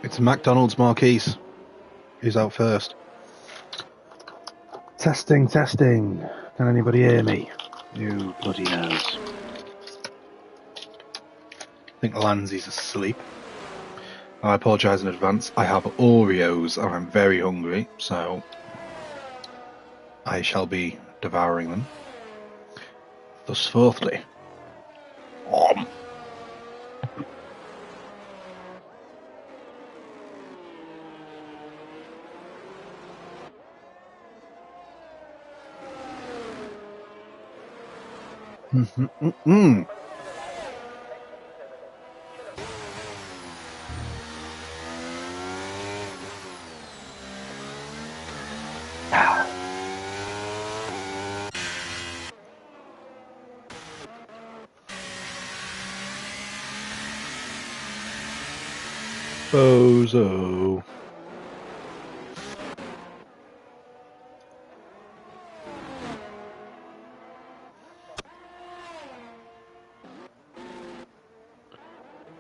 It's McDonald's Marquise. Who's out first? Testing. Can anybody hear me? You bloody knows. I think Lanzy's asleep. I apologise in advance. I have Oreos and I'm very hungry, so I shall be devouring them. Thus, fourthly. Bozo.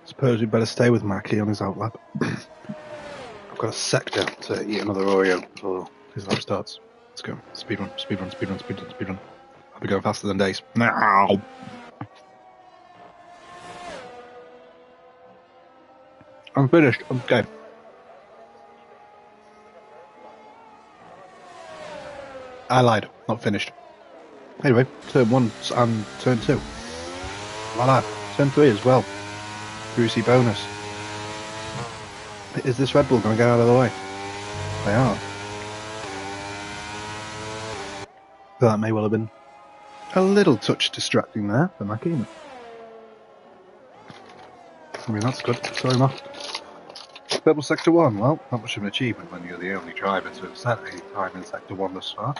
Suppose we'd better stay with Mackie on his outlap. I've got a sector to eat another Oreo before his lap starts. Let's go. Speed run. I'll be going faster than Dace. Now. I'm finished. Okay. I lied. Not finished. Anyway, turn 1 and turn 2. Voila. Turn 3 as well. Juicy bonus. Is this Red Bull going to get out of the way? They are. That may well have been a little touch distracting there for Mackie. I mean, that's good. Sorry, Ma. Purple Sector 1. Well, not much of an achievement when you're the only driver to have set the time in Sector 1 thus far.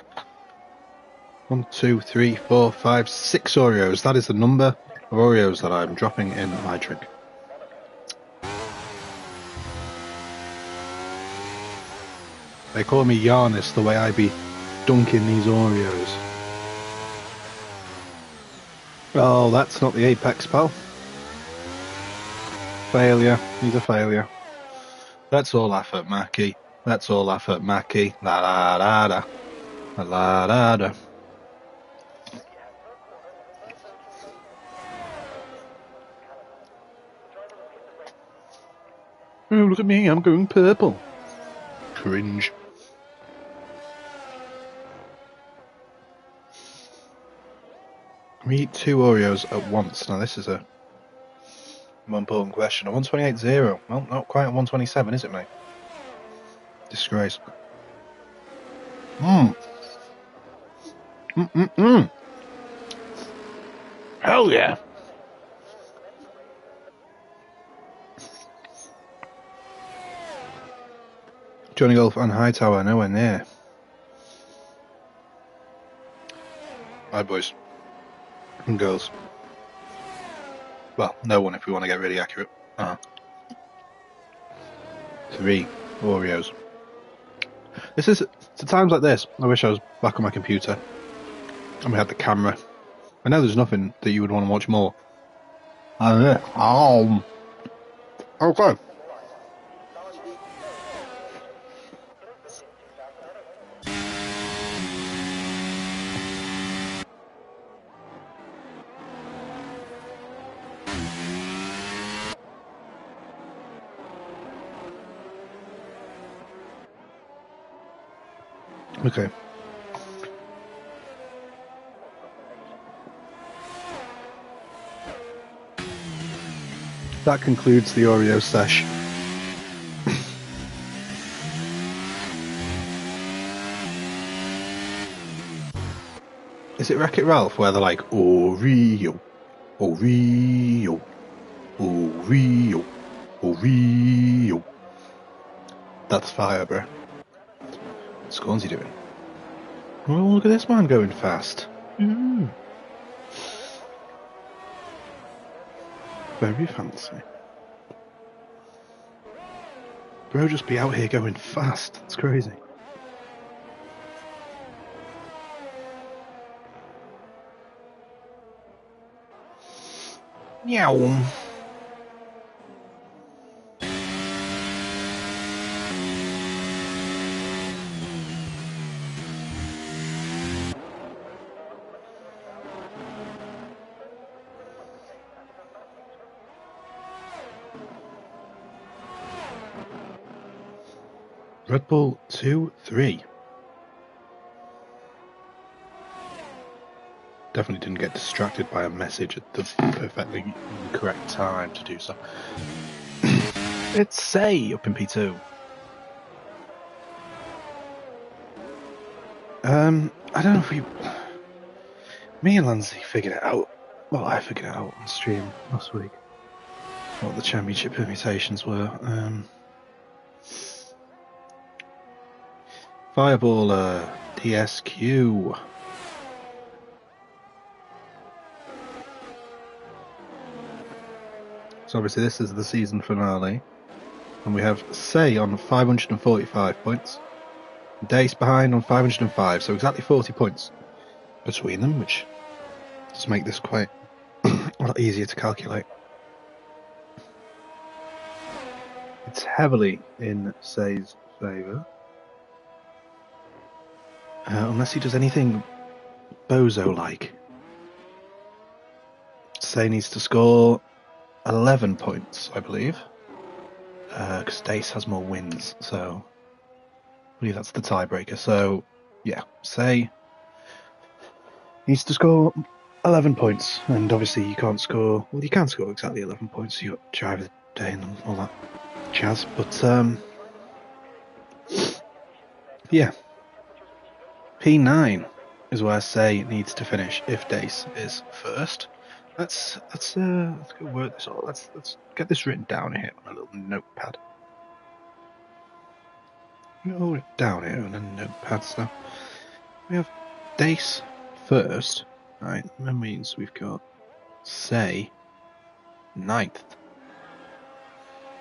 1, 2, 3, 4, 5, 6 Oreos. That is the number of Oreos that I'm dropping in my drink. They call me Yarnis the way I be dunking these Oreos. Oh, that's not the apex, pal. Failure. He's a failure. Let's all laugh at Mackie. Let's all laugh at Mackie. La la la da. La la la da. Oh, look at me, I'm going purple. Cringe. We eat 2 Oreos at once. Now this is a more important question. A 128.0. Well, not quite a 127, is it, mate? Disgrace. Hell yeah. Johnny Golf and Hightower, nowhere near. Right, boys. And girls. Well, no one if we want to get really accurate. 3 Oreos. It's at times like this, I wish I was back on my computer and we had the camera. I know there's nothing that you would want to watch more. Okay. Okay. That concludes the Oreo sesh. Is it Wreck-It Ralph where they're like, Oreo, Oreo, Oreo, Oreo? That's fire, bro. What's Scornsy doing? Oh, look at this man going fast. Very fancy. Bro just be out here going fast. It's crazy. Meow. Red Bull 2-3. Definitely didn't get distracted by a message at the perfectly correct time to do so. It's Say up in P2. I don't know if me and Lindsay figured it out. Well, I figured it out on stream last week. What the championship permutations were. Fireballer DSQ. So obviously this is the season finale. And we have Say on 545 points. Dace behind on 505, so exactly 40 points between them, which does make this quite a lot easier to calculate. It's heavily in Say's favour. Unless he does anything bozo-like. Say needs to score 11 points, I believe. Because Dace has more wins, so I believe that's the tiebreaker. So, yeah, Say needs to score 11 points, and obviously you can't score. Well, you can score exactly 11 points. You got driver day and all that jazz, but yeah, P9 is where Say needs to finish if Dace is first. Let's go work this all. Let's get this written down here on a little notepad. Hold it down here on a notepad. So we have Dace first, right? That means we've got Say 9th.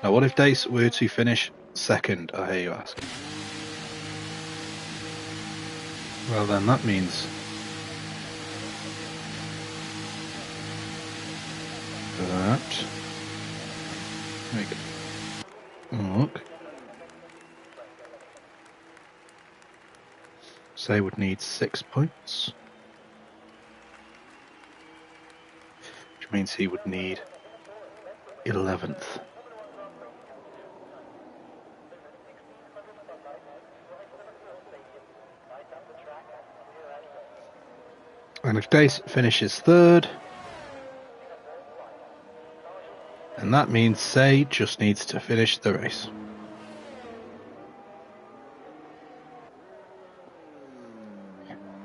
Now, what if Dace were to finish second? I hear you ask. Well, then that means that. Look. Say would need 6 points, which means he would need 11th. And if Dace finishes third, and that means Say just needs to finish the race.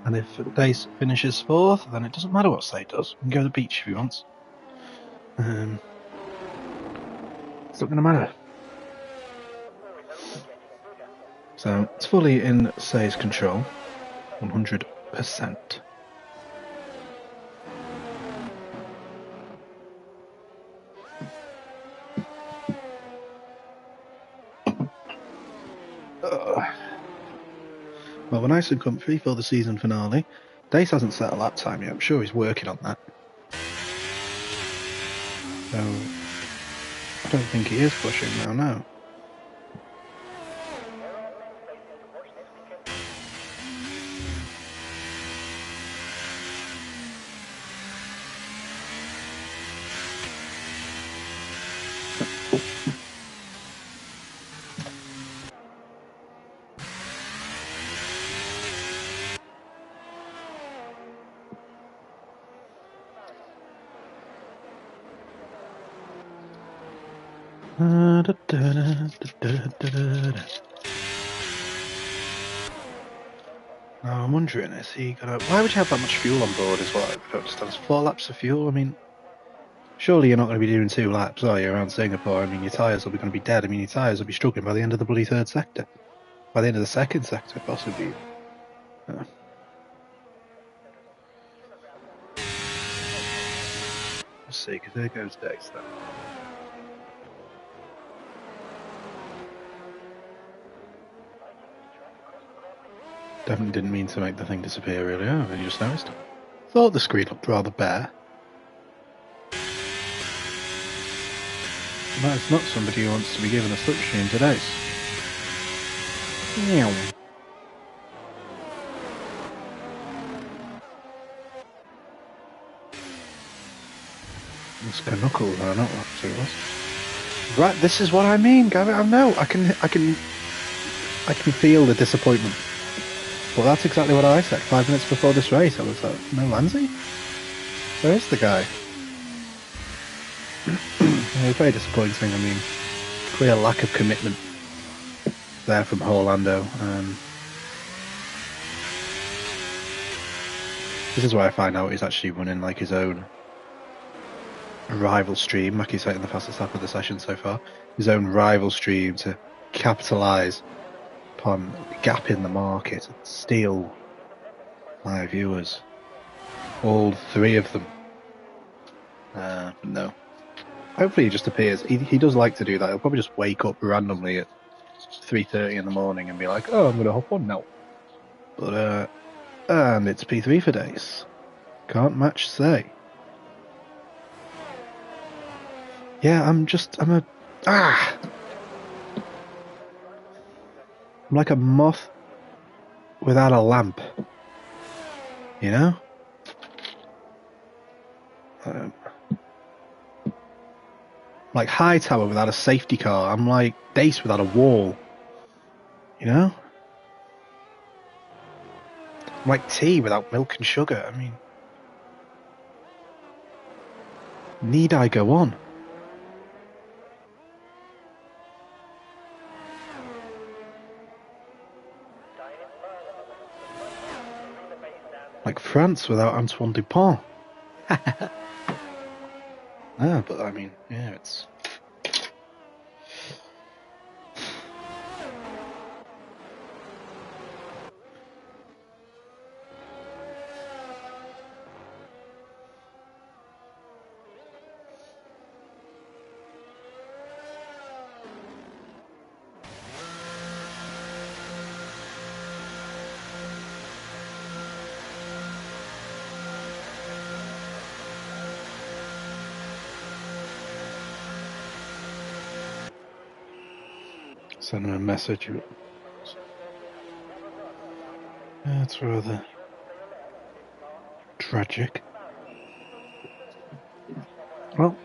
And if Dace finishes fourth, then it doesn't matter what Say does. We can go to the beach if he wants. It's not going to matter. So it's fully in Say's control, 100%. Well, we're nice and comfy for the season finale. Dace hasn't set a lap time yet. I'm sure he's working on that. So, I don't think he is pushing now, no. Now I'm wondering, is he gonna... Why would you have that much fuel on board as well? I don't understand. It's 4 laps of fuel. I mean, surely you're not going to be doing 2 laps, are you, around Singapore? I mean, your tyres will be going to be dead. I mean, your tyres will be struggling by the end of the bloody 3rd sector. By the end of the 2nd sector, possibly. Let's see, because there goes Dace then. Definitely didn't mean to make the thing disappear earlier, I've only just noticed. Thought the screen looked rather bare. That's not somebody who wants to be given a slipstream to Dace. Meow. It's Canuckle, though, not what it was. Right, this is what I mean, Gavin. I know. I can I can feel the disappointment. But that's exactly what I said 5 minutes before this race. I was like, no Lanzi? Where is the guy? It was very disappointing. I mean, clear lack of commitment there from Orlando. This is where I find out he's actually running like his own rival stream. Mackie's setting the fastest lap of the session so far. His own rival stream to capitalise upon the gap in the market and steal my viewers. All 3 of them. No. Hopefully he just appears. He does like to do that. He'll probably just wake up randomly at 3:30 in the morning and be like, oh, I'm going to hop on now. But, and it's P3 for days. Can't match say. Yeah, I'm like a moth without a lamp. You know? Like Hightower without a safety car. I'm like Dace without a wall. You know? I'm like tea without milk and sugar. I mean, need I go on? Like France without Antoine Dupont. But I mean, yeah, it's... Send him a message. That's rather tragic. Well,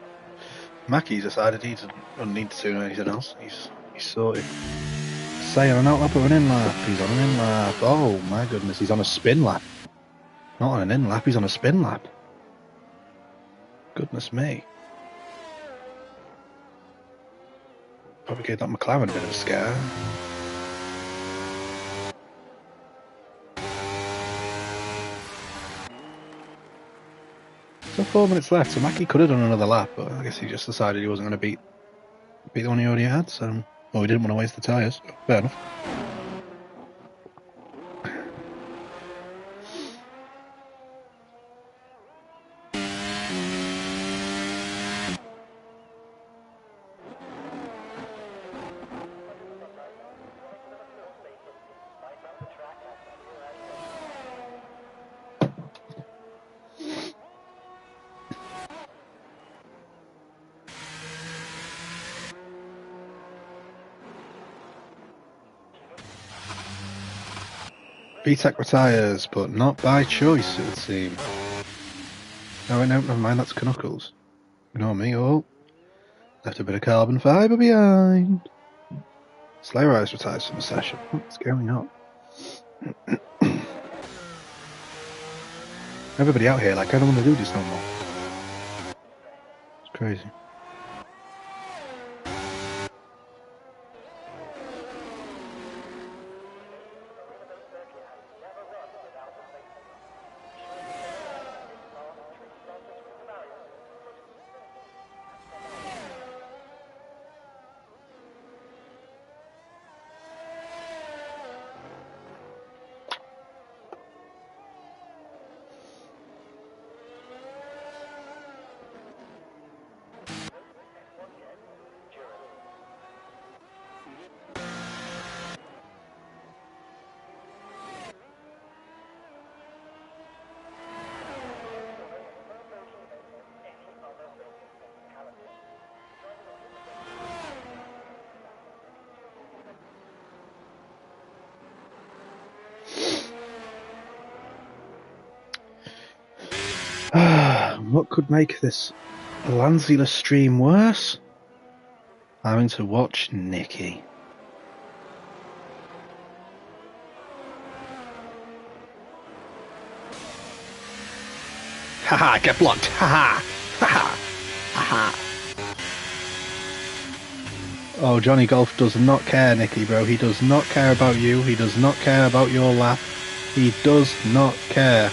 Mackie decided he doesn't need to do anything else. He's sorted. Say on an out lap or an in lap. He's on an in lap. Oh my goodness, he's on a spin lap. Not on an in lap, he's on a spin lap. Goodness me. Probably gave that McLaren a bit of a scare. So 4 minutes left, so Mackie could have done another lap, but I guess he just decided he wasn't going to beat the one he already had, so... Well, he didn't want to waste the tyres. Fair enough. VTEC retires, but not by choice, it would seem. Oh, no, never mind, that's Knuckles. Ignore me, oh. Left a bit of carbon fibre behind. Slayer Eyes retires from the session. What's going on? Everybody out here, like, I don't want to do this no more. It's crazy. What could make this Lanziless stream worse? Having to watch Nikki. Haha, get blocked. Haha. Haha. Haha. Oh, Johnny Golf does not care, Nicky, bro. He does not care about you. He does not care about your lap. He does not care.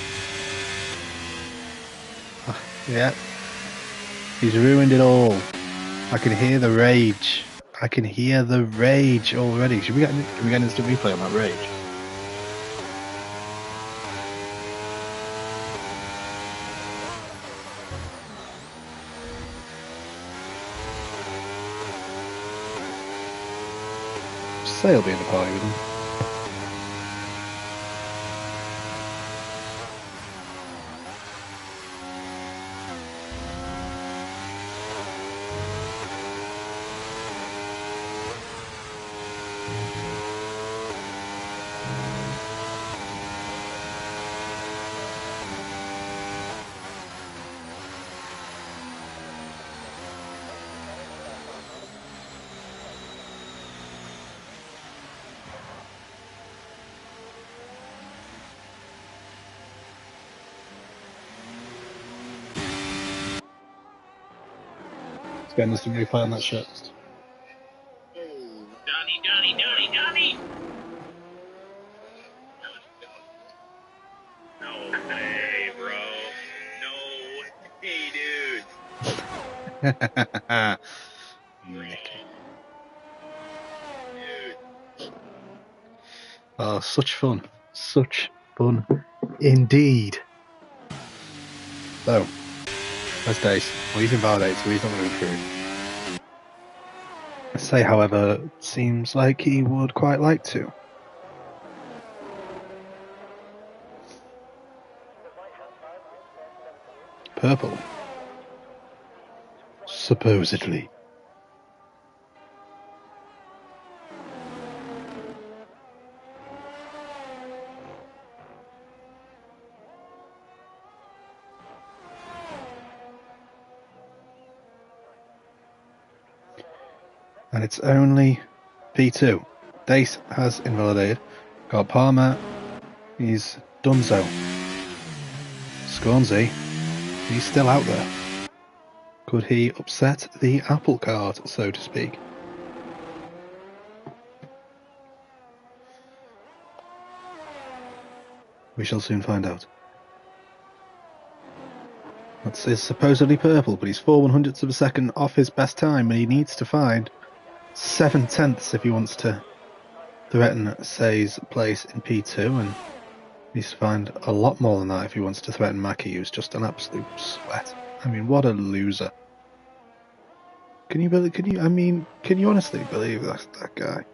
Yeah. He's ruined it all. I can hear the rage. I can hear the rage already. Can we get an instant replay on that rage? Say he'll be in the party with him. Getting us to replay on that shit. Donnie! No way, bro. No way, dude. Oh, such fun. Such fun indeed. So, let's Dace. Well, he's invalidated, so he's not going to be through. I say, however, it seems like he would quite like to. Purple. Supposedly. And it's only P2. Dace has invalidated. Got Palmer. He's donezo. Scornsy. He's still out there. Could he upset the apple cart, so to speak? We shall soon find out. That's supposedly purple, but he's 4/100ths of a second off his best time, and he needs to find 7/10 if he wants to threaten Say's place in P2, and needs to find a lot more than that if he wants to threaten Mackie, who's just an absolute sweat. I mean, what a loser. Can you honestly believe that's that guy?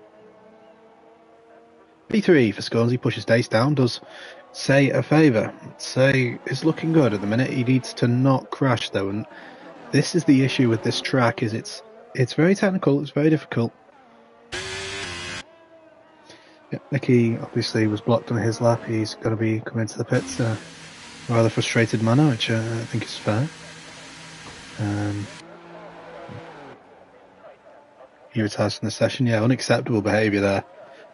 P3 for Scornsy pushes Dace down, does Say a favour. Say is looking good at the minute. He needs to not crash though, and this is the issue with this track, is it's very technical, it's very difficult. Yeah, Nicky obviously was blocked on his lap. He's going to be coming into the pits in a rather frustrated manner, which I think is fair. He retires from the session. Yeah, unacceptable behaviour there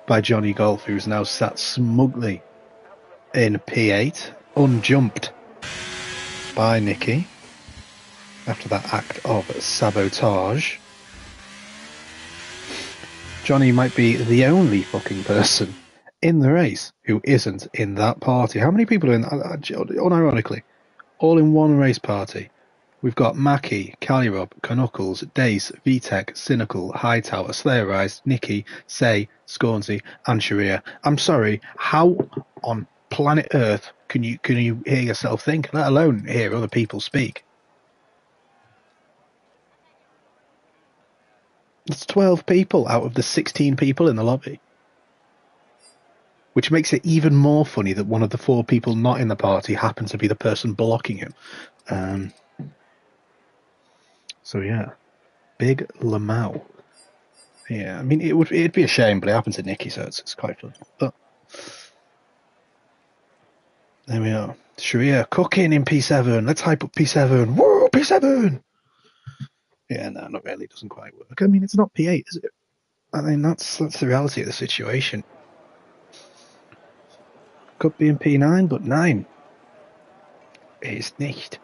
by Johnny Golf, who's now sat smugly in P8, unjumped by Nicky after that act of sabotage. Johnny might be the only fucking person in the race who isn't in that party. How many people are in, unironically, all in one race party? We've got Mackie, Calirob, Canuckles, Dace, VTech, Cynical, Hightower, Slayerized, Nicky, Say, Scornsy, and Sharia. I'm sorry, how on planet Earth can you hear yourself think, let alone hear other people speak? It's 12 people out of the 16 people in the lobby. Which makes it even more funny that one of the 4 people not in the party happens to be the person blocking him. So yeah, Big Lamau. Yeah, I mean it'd be a shame, but it happened to Nicky, so it's quite fun. But there we are. Sharia cooking in P7. Let's hype up P7. Whoa, P7! Yeah, no, not really. It doesn't quite work. I mean, it's not P8, is it? I mean, that's the reality of the situation. Could be in P9, but 9. ist nicht.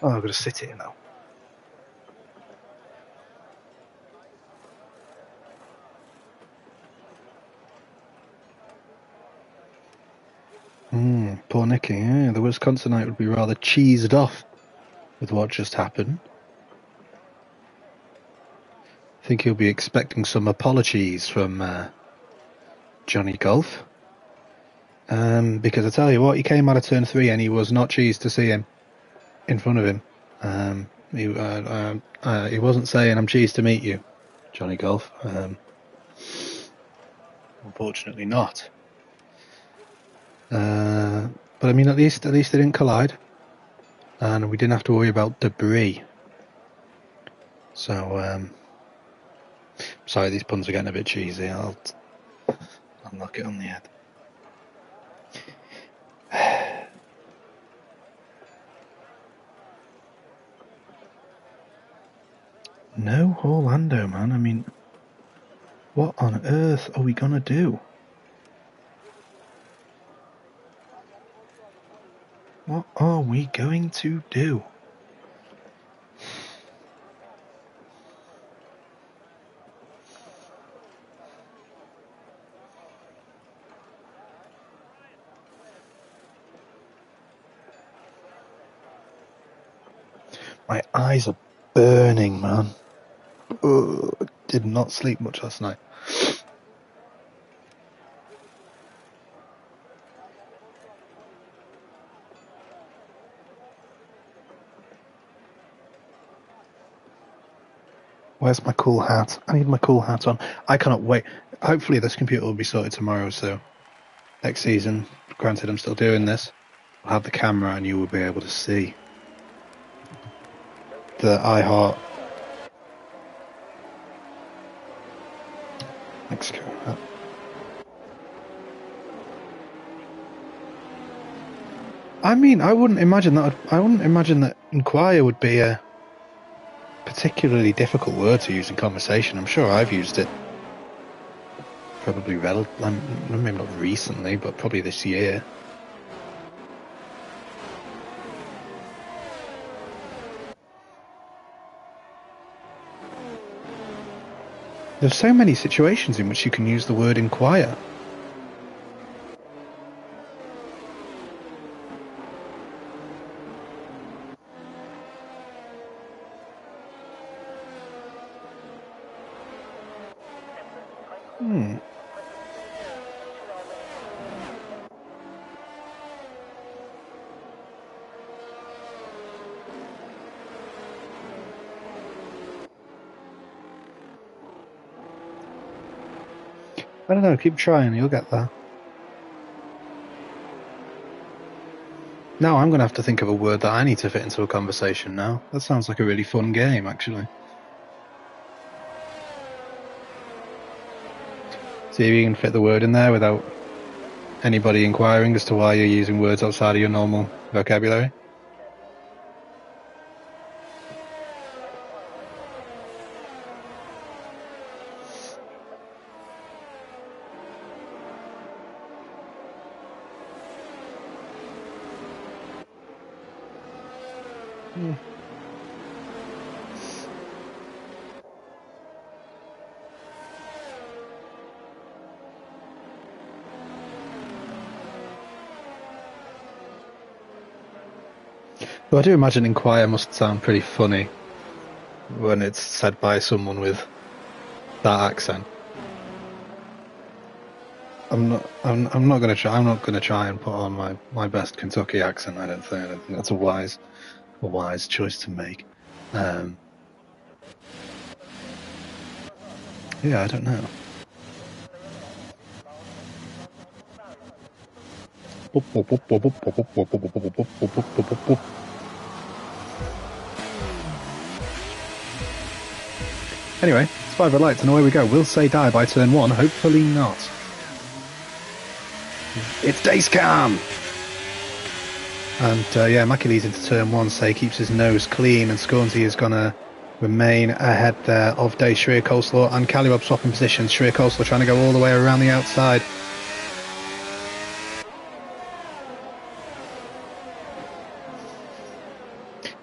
Oh, I've got to sit here now. Poor Nicky. Yeah, the Wisconsinite would be rather cheesed off with what just happened. I think he'll be expecting some apologies from Johnny Golf. Because I tell you what, he came out of turn 3 and he was not cheesed to see him in front of him. He wasn't saying, "I'm cheesed to meet you," Johnny Golf. Unfortunately not. But I mean, at least they didn't collide, and we didn't have to worry about debris. So, sorry, these puns are getting a bit cheesy. I'll knock it on the head. No Orlando, man. I mean, what on earth are we gonna do? What are we going to do? My eyes are burning, man. Ugh, did not sleep much last night. Where's my cool hat? I need my cool hat on. I cannot wait. Hopefully this computer will be sorted tomorrow, so next season, granted I'm still doing this, I'll have the camera and you will be able to see the iHeart Mexico hat. I mean, I wouldn't imagine that inquire would be a particularly difficult word to use in conversation. I'm sure I've used it probably maybe not recently, but probably this year. There's so many situations in which you can use the word inquire. I don't know, keep trying, you'll get there. Now I'm going to have to think of a word that I need to fit into a conversation now. That sounds like a really fun game, actually. See if you can fit the word in there without anybody inquiring as to why you're using words outside of your normal vocabulary. Well, I do imagine inquire must sound pretty funny when it's said by someone with that accent. I'm not going to try. I'm not going to try and put on my best Kentucky accent. I don't think that's a wise choice to make. Yeah, I don't know. Anyway, it's 5 red lights and away we go. Will say die by turn 1? Hopefully not. It's Dace Cam! And yeah, Mackie leads into turn 1, Say keeps his nose clean, and Scornsy is going to remain ahead there of Dace, Shreer, Coleslaw and Calliope swapping positions. Shreer, Coleslaw trying to go all the way around the outside.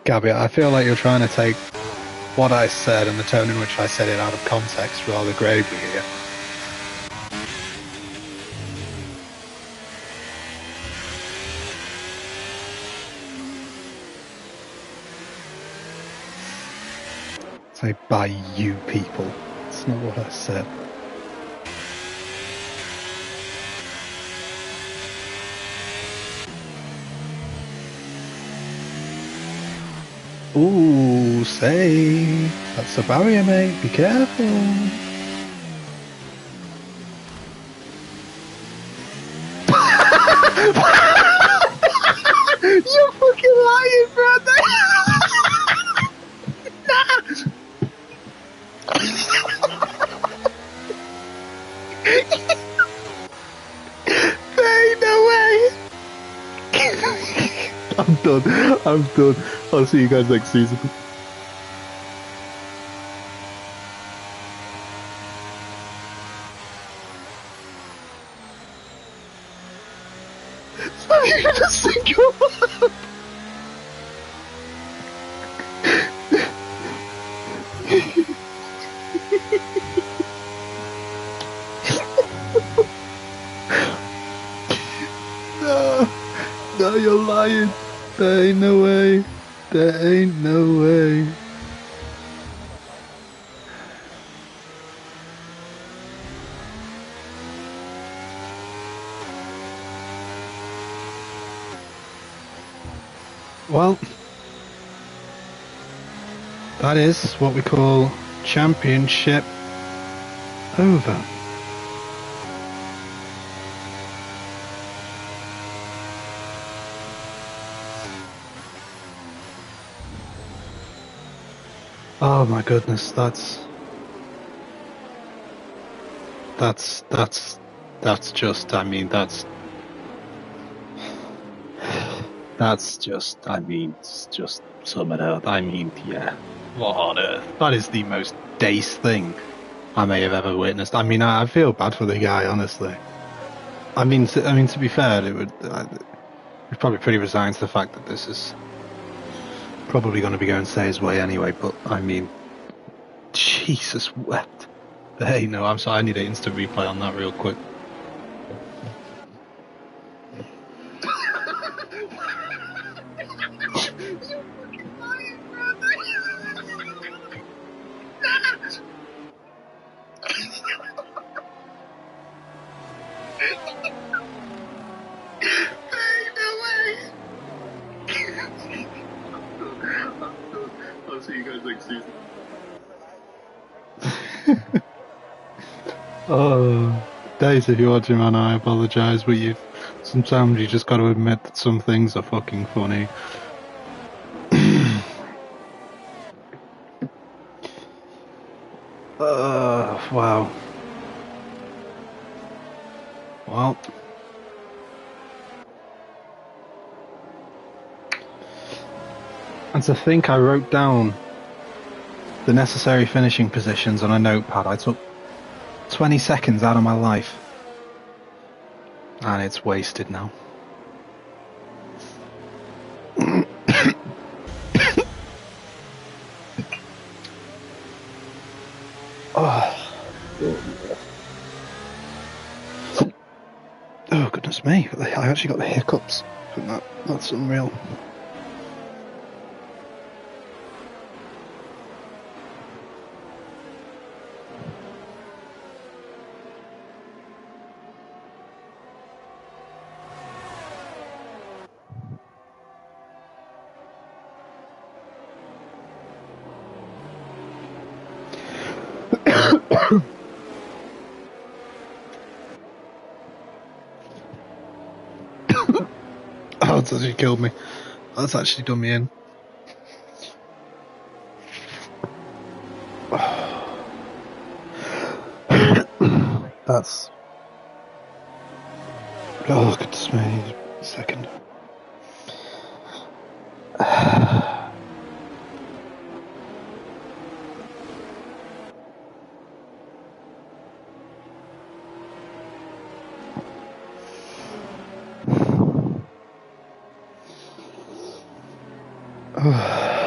Gabby, I feel like you're trying to take what I said and the tone in which I said it out of context rather gravely here. Say by you people. That's not what I said. Ooh, say, that's a barrier, mate. Be careful. You're fucking lying, brother. Hey, no way. I'm done. I'm done. I'll see you guys next season. You're gonna sink your up. No, no, you're lying. There ain't no way. There ain't no way. Well, that is what we call championship over. Oh my goodness, that's just, I mean, that's just, I mean, it's just sum it up. I mean, yeah, what on earth? That is the most dace thing I may have ever witnessed. I mean, I feel bad for the guy, honestly. I mean, to be fair, we're probably pretty resigned to the fact that this is probably going to be going Say's way anyway. But I mean, Jesus wept. Hey, no, I'm sorry. I need an instant replay on that real quick. I'll see you guys next season. Oh, Days, if you're watching, man, I apologise, but sometimes you just got to admit that some things are fucking funny. Wow. Well. And to think I wrote down the necessary finishing positions on a notepad. I took 20 seconds out of my life. And it's wasted now. Oh, goodness me. I actually got the hiccups from that. That's unreal. Oh, that's actually killed me. That's actually done me in. That's... Oh, goodness me. A second. Oh.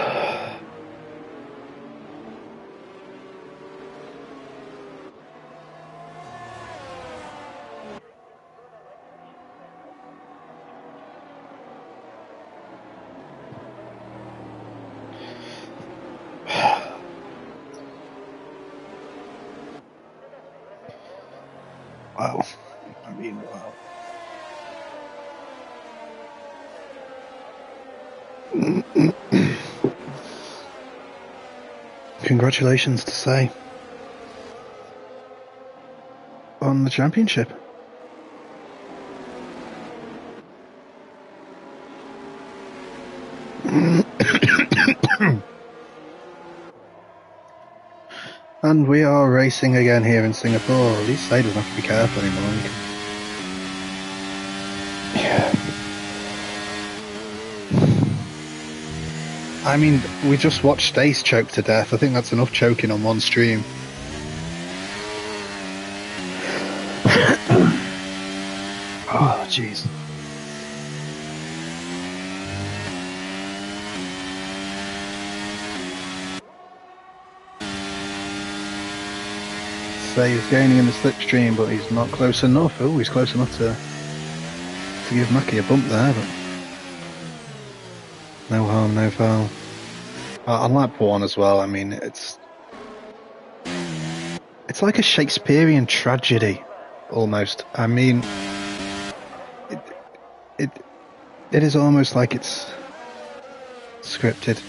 Wow. I mean, wow. Congratulations to say on the championship. And we are racing again here in Singapore. At least Say doesn't have to be careful anymore. Yeah. I mean, we just watched Stace choke to death. I think that's enough choking on one stream. Oh, jeez. Say he's gaining in the slipstream, but he's not close enough. Oh, he's close enough to give Mackie a bump there, but no harm, no foul. On lap one as well, I mean, it's like a Shakespearean tragedy, almost. I mean, it is almost like it's scripted.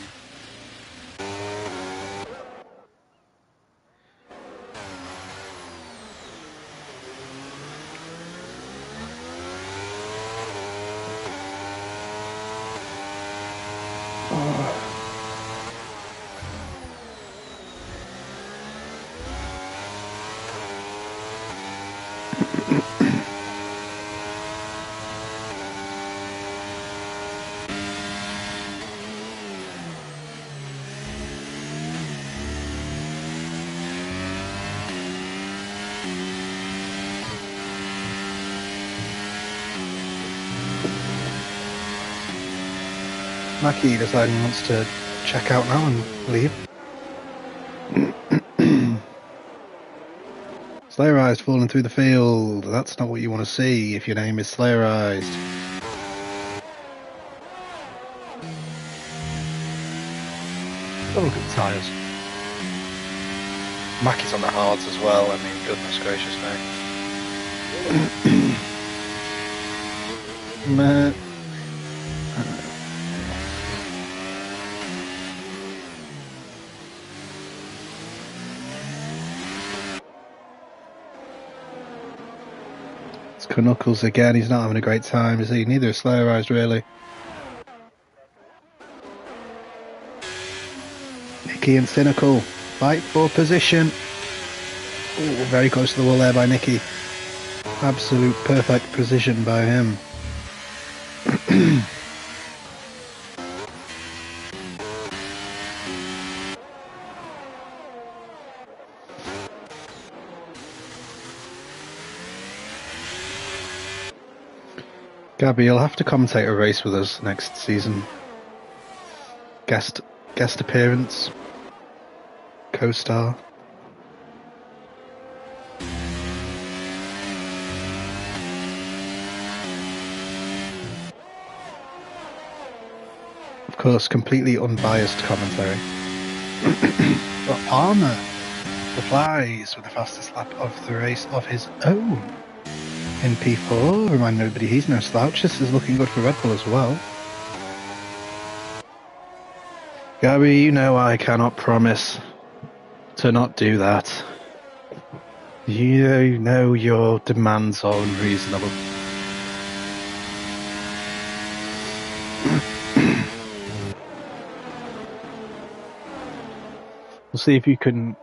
Mackie deciding he wants to check out now and leave. Slayerized falling through the field. That's not what you want to see if your name is Slayerized. Oh, look at the tyres. Mackie's on the hards as well. I mean, goodness gracious me. Meh. Knuckles again, he's not having a great time, is he? Neither is Slayerized, really. Nicky and Cynical fight for position. Ooh, very close to the wall there by Nicky. Absolute perfect precision by him. Gabby, you'll have to commentate a race with us next season. Guest appearance. Co-star. Of course, completely unbiased commentary. But Palmer replies with the fastest lap of the race of his own. In P4, remind everybody he's no slouch. This is looking good for Red Bull as well. Gabby, you know I cannot promise to not do that. You know your demands are unreasonable. We'll see if you can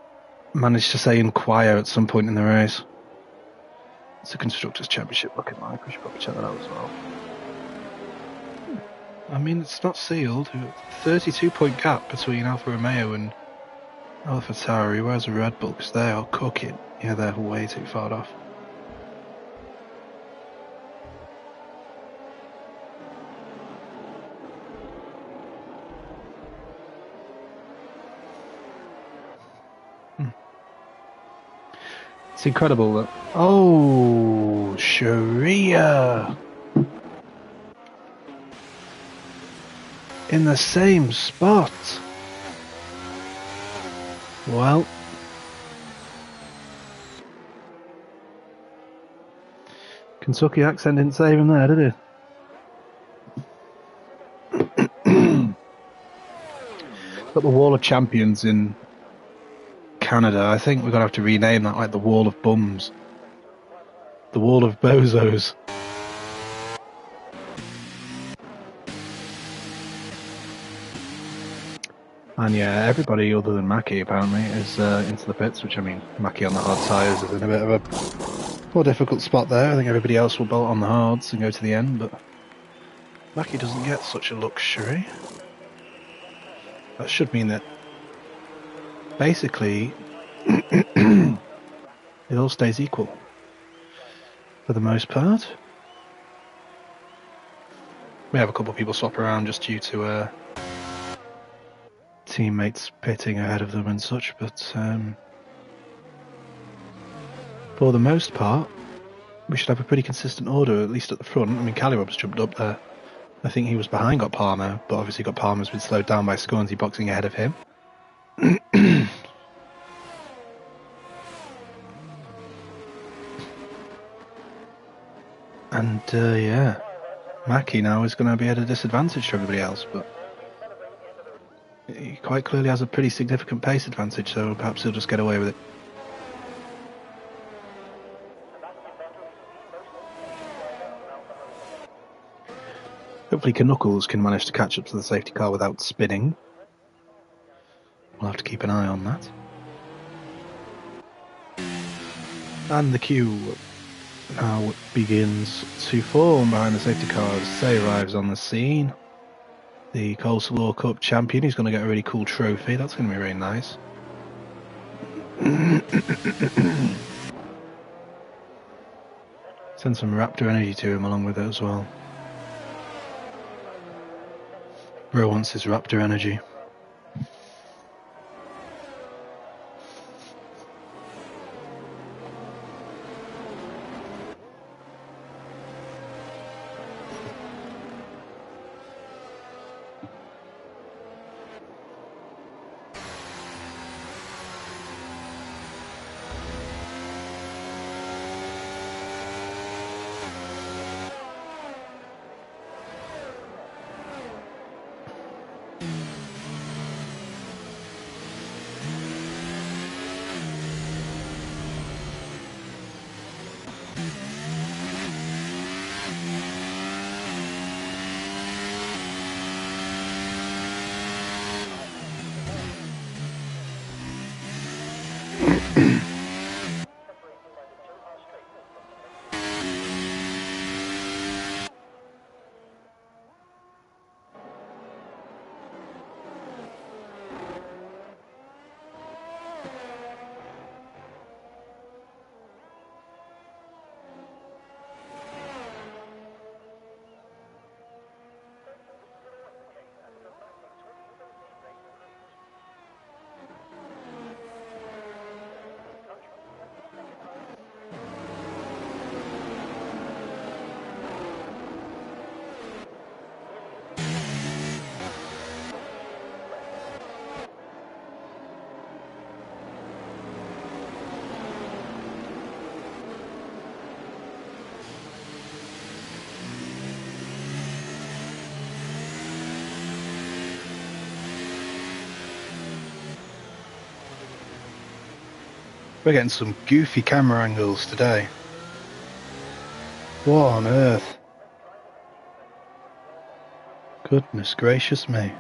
manage to say inquire at some point in the race. What's the Constructors' Championship looking like? We should probably check that out as well. I mean, it's not sealed. 32-point gap between Alfa Romeo and AlphaTauri, whereas the Red Bull, because they are cooking. Yeah, they're way too far off. It's incredible that... Oh, Sharia! In the same spot. Well... Kentucky accent didn't save him there, did it? Got the Wall of Champions in Canada. I think we're going to have to rename that like the Wall of Bums. The Wall of Bozos. And yeah, everybody other than Mackie apparently is into the pits, which I mean, Mackie on the hard tyres is in a bit of a more difficult spot there. I think everybody else will bolt on the hards and go to the end, but Mackie doesn't get such a luxury. That should mean that basically it all stays equal for the most part. We have a couple of people swap around just due to teammates pitting ahead of them and such, but for the most part we should have a pretty consistent order, at least at the front. I mean, Callirob's jumped up there. I think he was behind Got Palmer, but obviously Got Palmer's been slowed down by Scornsy boxing ahead of him. And yeah, Mackie now is going to be at a disadvantage to everybody else, but he quite clearly has a pretty significant pace advantage, so perhaps he'll just get away with it. Hopefully Knuckles can manage to catch up to the safety car without spinning. We'll have to keep an eye on that. And the queue now begins to form behind the safety car as Say arrives on the scene. The Coleslaw Cup champion. He's going to get a really cool trophy. That's going to be really nice. Send some Raptor energy to him along with it as well. Bro wants his Raptor energy. We're getting some goofy camera angles today. What on earth? Goodness gracious me.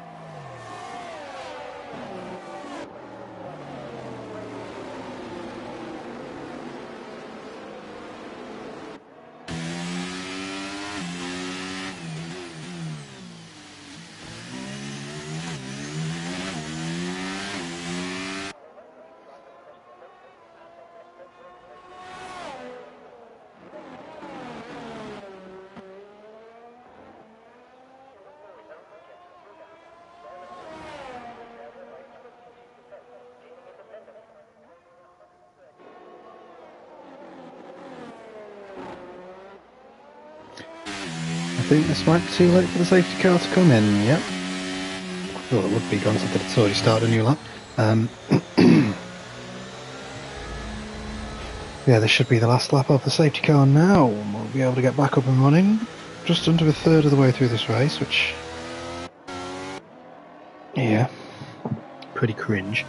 I think this might be too late for the safety car to come in, yep. I thought it would be, granted that it's already started a new lap. Yeah, this should be the last lap of the safety car now. We'll be able to get back up and running. Just under a third of the way through this race, which... yeah, pretty cringe.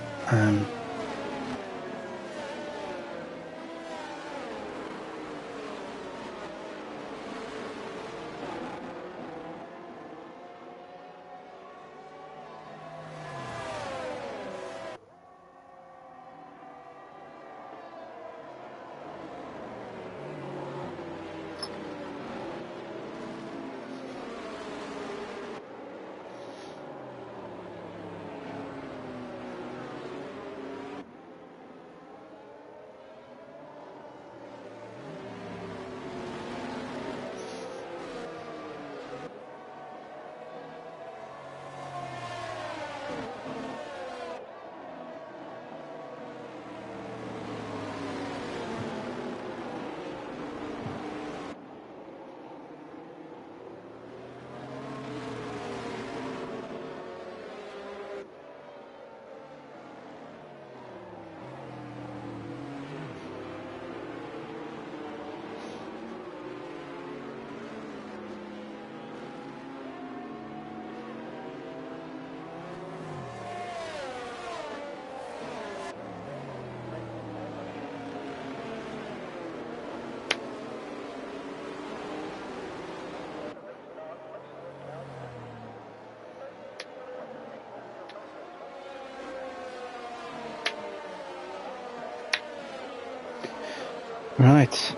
Right,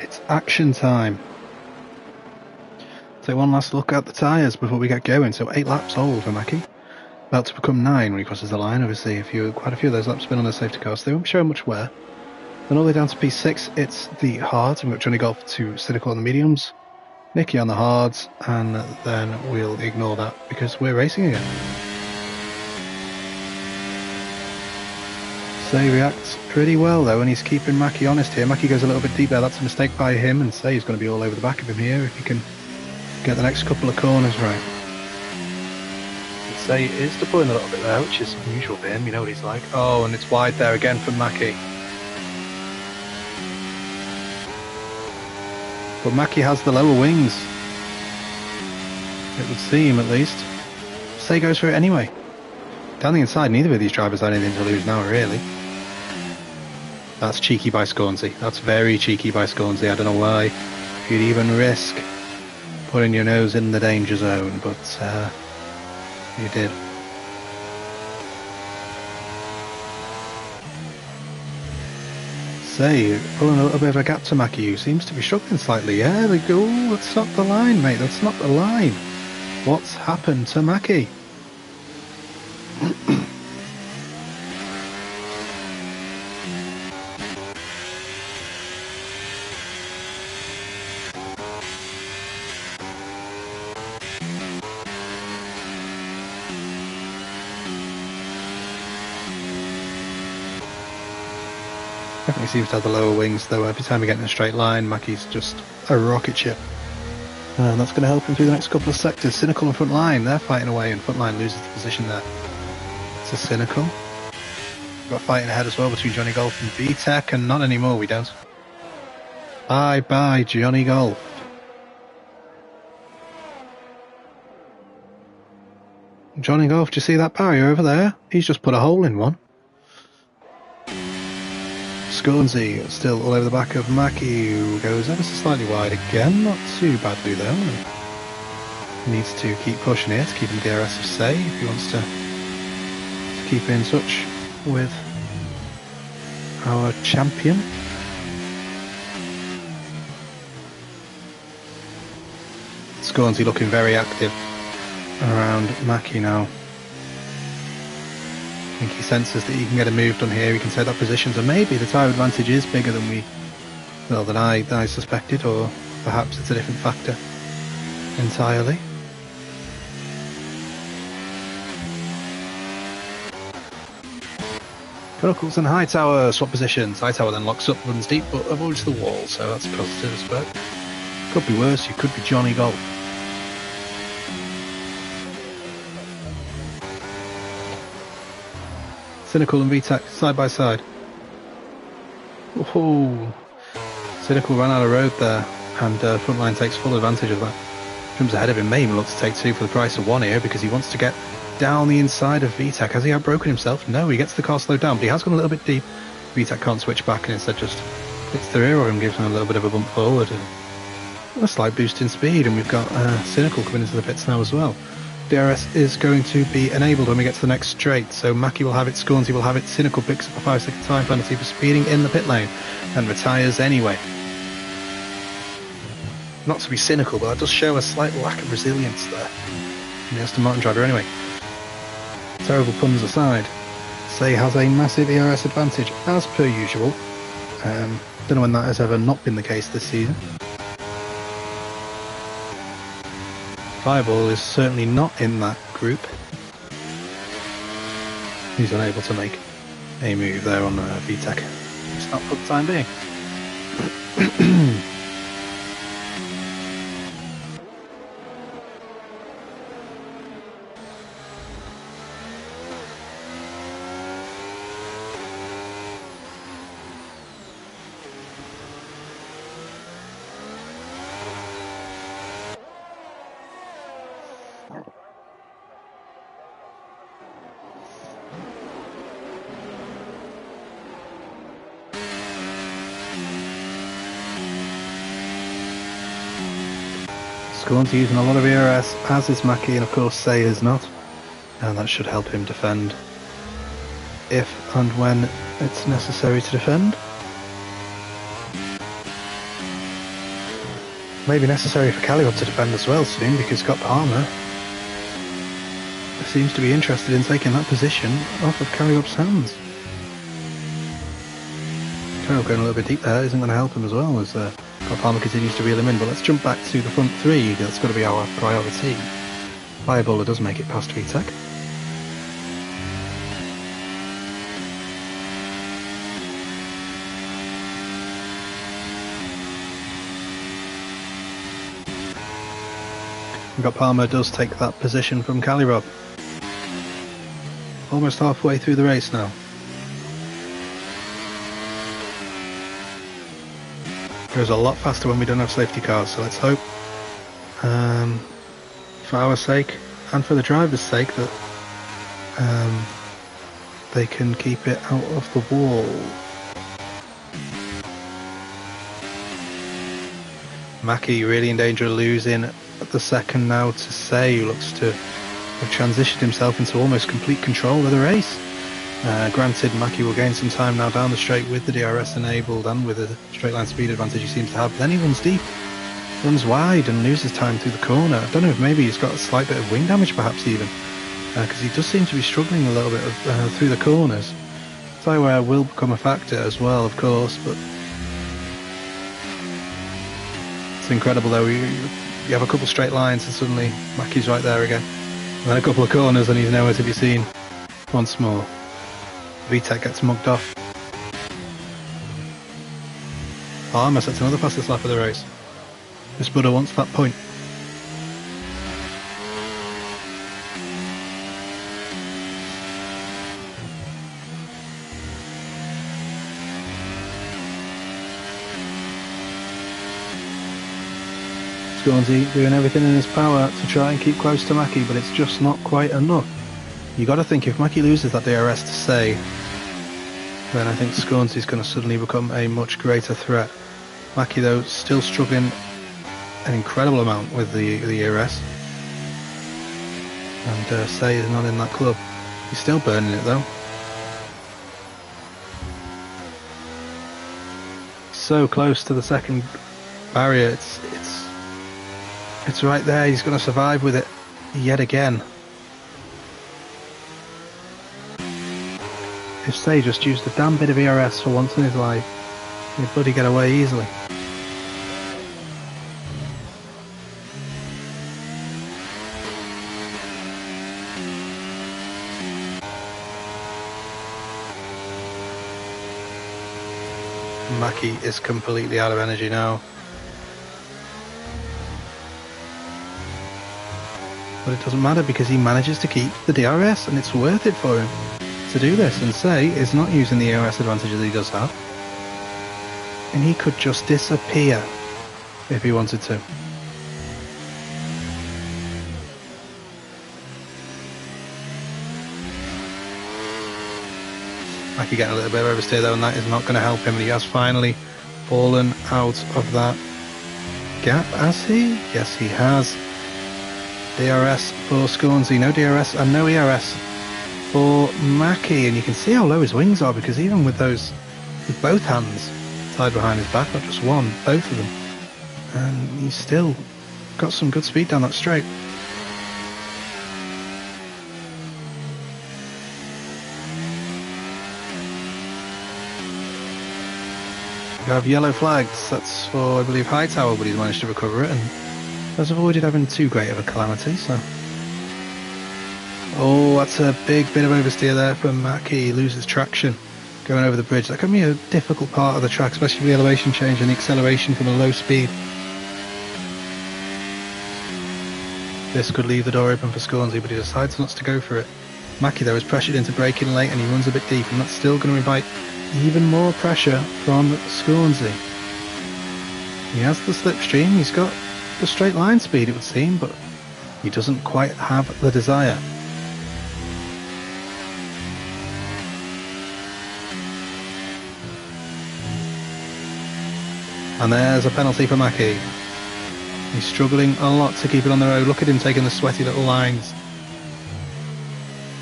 it's action time. Take one last look at the tyres before we get going. So 8 laps old for Mackie. About to become 9 when he crosses the line. Obviously, quite a few of those laps have been on the safety car, so they won't show much wear. Then all the way down to P6, it's the hards. We've got Johnny Golf to Cynical on the mediums, Nicky on the hards, and then we'll ignore that because we're racing again. Say reacts pretty well though, and he's keeping Mackie honest here. Mackie goes a little bit deep there. That's a mistake by him, and Say is going to be all over the back of him here if he can get the next couple of corners right. Say is to pull in a little bit there, which is unusual for him. You know what he's like. Oh, and it's wide there again from Mackie. But Mackie has the lower wings. It would seem, at least. Say goes for it anyway. Down the inside, neither of these drivers have anything to lose now, really. That's cheeky by Scornsey. That's very cheeky by Scornsey. I don't know why you'd even risk putting your nose in the danger zone, but you did. Say, pulling a little bit of a gap to Mackie, who seems to be struggling slightly. Yeah, they go. That's not the line, mate. That's not the line. What's happened to Mackie? Definitely seems to have the lower wings, though. Every time we get in a straight line, Mackie's just a rocket ship. And that's going to help him through the next couple of sectors. Cynical and front line, they're fighting away, and front line loses the position there. It's a Cynical. We've got fighting ahead as well between Johnny Golf and VTech, and not anymore, we don't. Bye-bye, Johnny Golf. Johnny Golf, do you see that barrier over there? He's just put a hole in one. Scornsey still all over the back of Mackie, who goes ever so slightly wide again, not too badly though. Needs to keep pushing it, to keep him DRS of Say if he wants to keep in touch with our champion. Scornsey looking very active around Mackie now. I think he senses that he can get a move done here, he can take that position, so maybe the tyre advantage is bigger than I suspected, or perhaps it's a different factor entirely. Chronicles and Hightower swap positions. Hightower then locks up, runs deep, but avoids the wall, so that's positive, but could be worse, you could be Johnny Golf. Cynical and VTech side by side. Oh, Cynical ran out of road there, and Frontline takes full advantage of that. Jumps ahead of him, may even look to take 2 for the price of 1 here, because he wants to get down the inside of VTEC. Has he outbroken himself? No, he gets the car slowed down, but he has gone a little bit deep. VTEC can't switch back and instead just hits the rear of him, gives him a little bit of a bump forward. And a slight boost in speed, and we've got Cynical coming into the pits now as well. DRS is going to be enabled when we get to the next straight, so Mackie will have it, Scornsy will have it, Cynical picks up a 5-second time penalty for speeding in the pit lane and retires anyway. Not to be cynical, but that does show a slight lack of resilience there in the Aston Martin driver anyway. Terrible puns aside, Say has a massive ERS advantage as per usual. Don't know when that has ever not been the case this season. Fireball is certainly not in that group. He's unable to make a move there on VTEC. It's not for the time being. Scorn's using a lot of ERS, as is Mackie, and of course Say is not. And that should help him defend if and when it's necessary to defend. Maybe necessary for Calliope to defend as well soon, because Scott Palmer seems to be interested in taking that position off of Calliope's hands. Calliope going a little bit deep there isn't going to help him as well, as Scott Palmer continues to reel him in. But let's jump back to the front three. That's got to be our priority. Fireballer does make it past VTEC. We've got Palmer does take that position from Calirob. Almost halfway through the race now. Goes a lot faster when we don't have safety cars, so let's hope for our sake and for the driver's sake that they can keep it out of the wall. Mackie really in danger of losing at the second now to Say, who looks to have transitioned himself into almost complete control of the race. Granted, Mackie will gain some time now down the straight with the DRS enabled and with the straight line speed advantage he seems to have. But then he runs deep, runs wide and loses time through the corner. I don't know if maybe he's got a slight bit of wing damage perhaps even, because he does seem to be struggling a little bit through the corners. Tyre will become a factor as well, of course, but it's incredible though. You have a couple straight lines and suddenly Mackie's right there again. And then a couple of corners and he's nowhere to be seen once more. VTEC gets mugged off. Palmer sets another fastest lap of the race. This Buddha wants that point. Scornsy doing everything in his power to try and keep close to Mackie, but it's just not quite enough. You got to think if Mackie loses that DRS to Say, then I think Scornsy's going to suddenly become a much greater threat. Mackie though still struggling an incredible amount with the ERS, and Say is not in that club. He's still burning it though. So close to the second barrier. It's right there. He's going to survive with it yet again. If Say just used a damn bit of ERS for once in his life, he'd bloody get away easily. Mackie is completely out of energy now. But it doesn't matter because he manages to keep the DRS and it's worth it for him to do this, and Say is not using the ERS advantage that he does have. and he could just disappear if he wanted to. Mackie getting a little bit of oversteer though, and that is not going to help him. He has finally fallen out of that gap, has he? Yes, he has. DRS for Scornsey, no DRS and no ERS for Mackie, and you can see how low his wings are, because even with those, with both hands tied behind his back, not just one, both of them, and he's still got some good speed down that straight. We have yellow flags, that's for I believe Hightower, but he's managed to recover it and has avoided having too great of a calamity, so. Oh, that's a big bit of oversteer there from Mackie. He loses traction going over the bridge. That can be a difficult part of the track, especially with the elevation change and the acceleration from a low speed. This could leave the door open for Scornsey, but he decides not to go for it. Mackie though is pressured into braking late and he runs a bit deep, and that's still going to invite even more pressure from Scornsey. He has the slipstream, he's got the straight line speed it would seem, but he doesn't quite have the desire. And there's a penalty for Mackie. He's struggling a lot to keep it on the road. Look at him taking the sweaty little lines.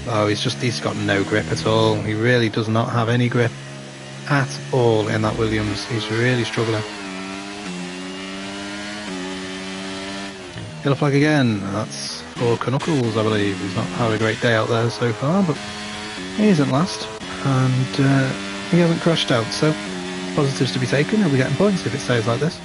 Oh, he's got no grip at all. He really does not have any grip at all in that Williams. He's really struggling. Yellow flag again. That's for Knuckles, I believe. He's not had a great day out there so far, but he isn't last. And he hasn't crashed out, so positives to be taken. He'll be getting points if it stays like this.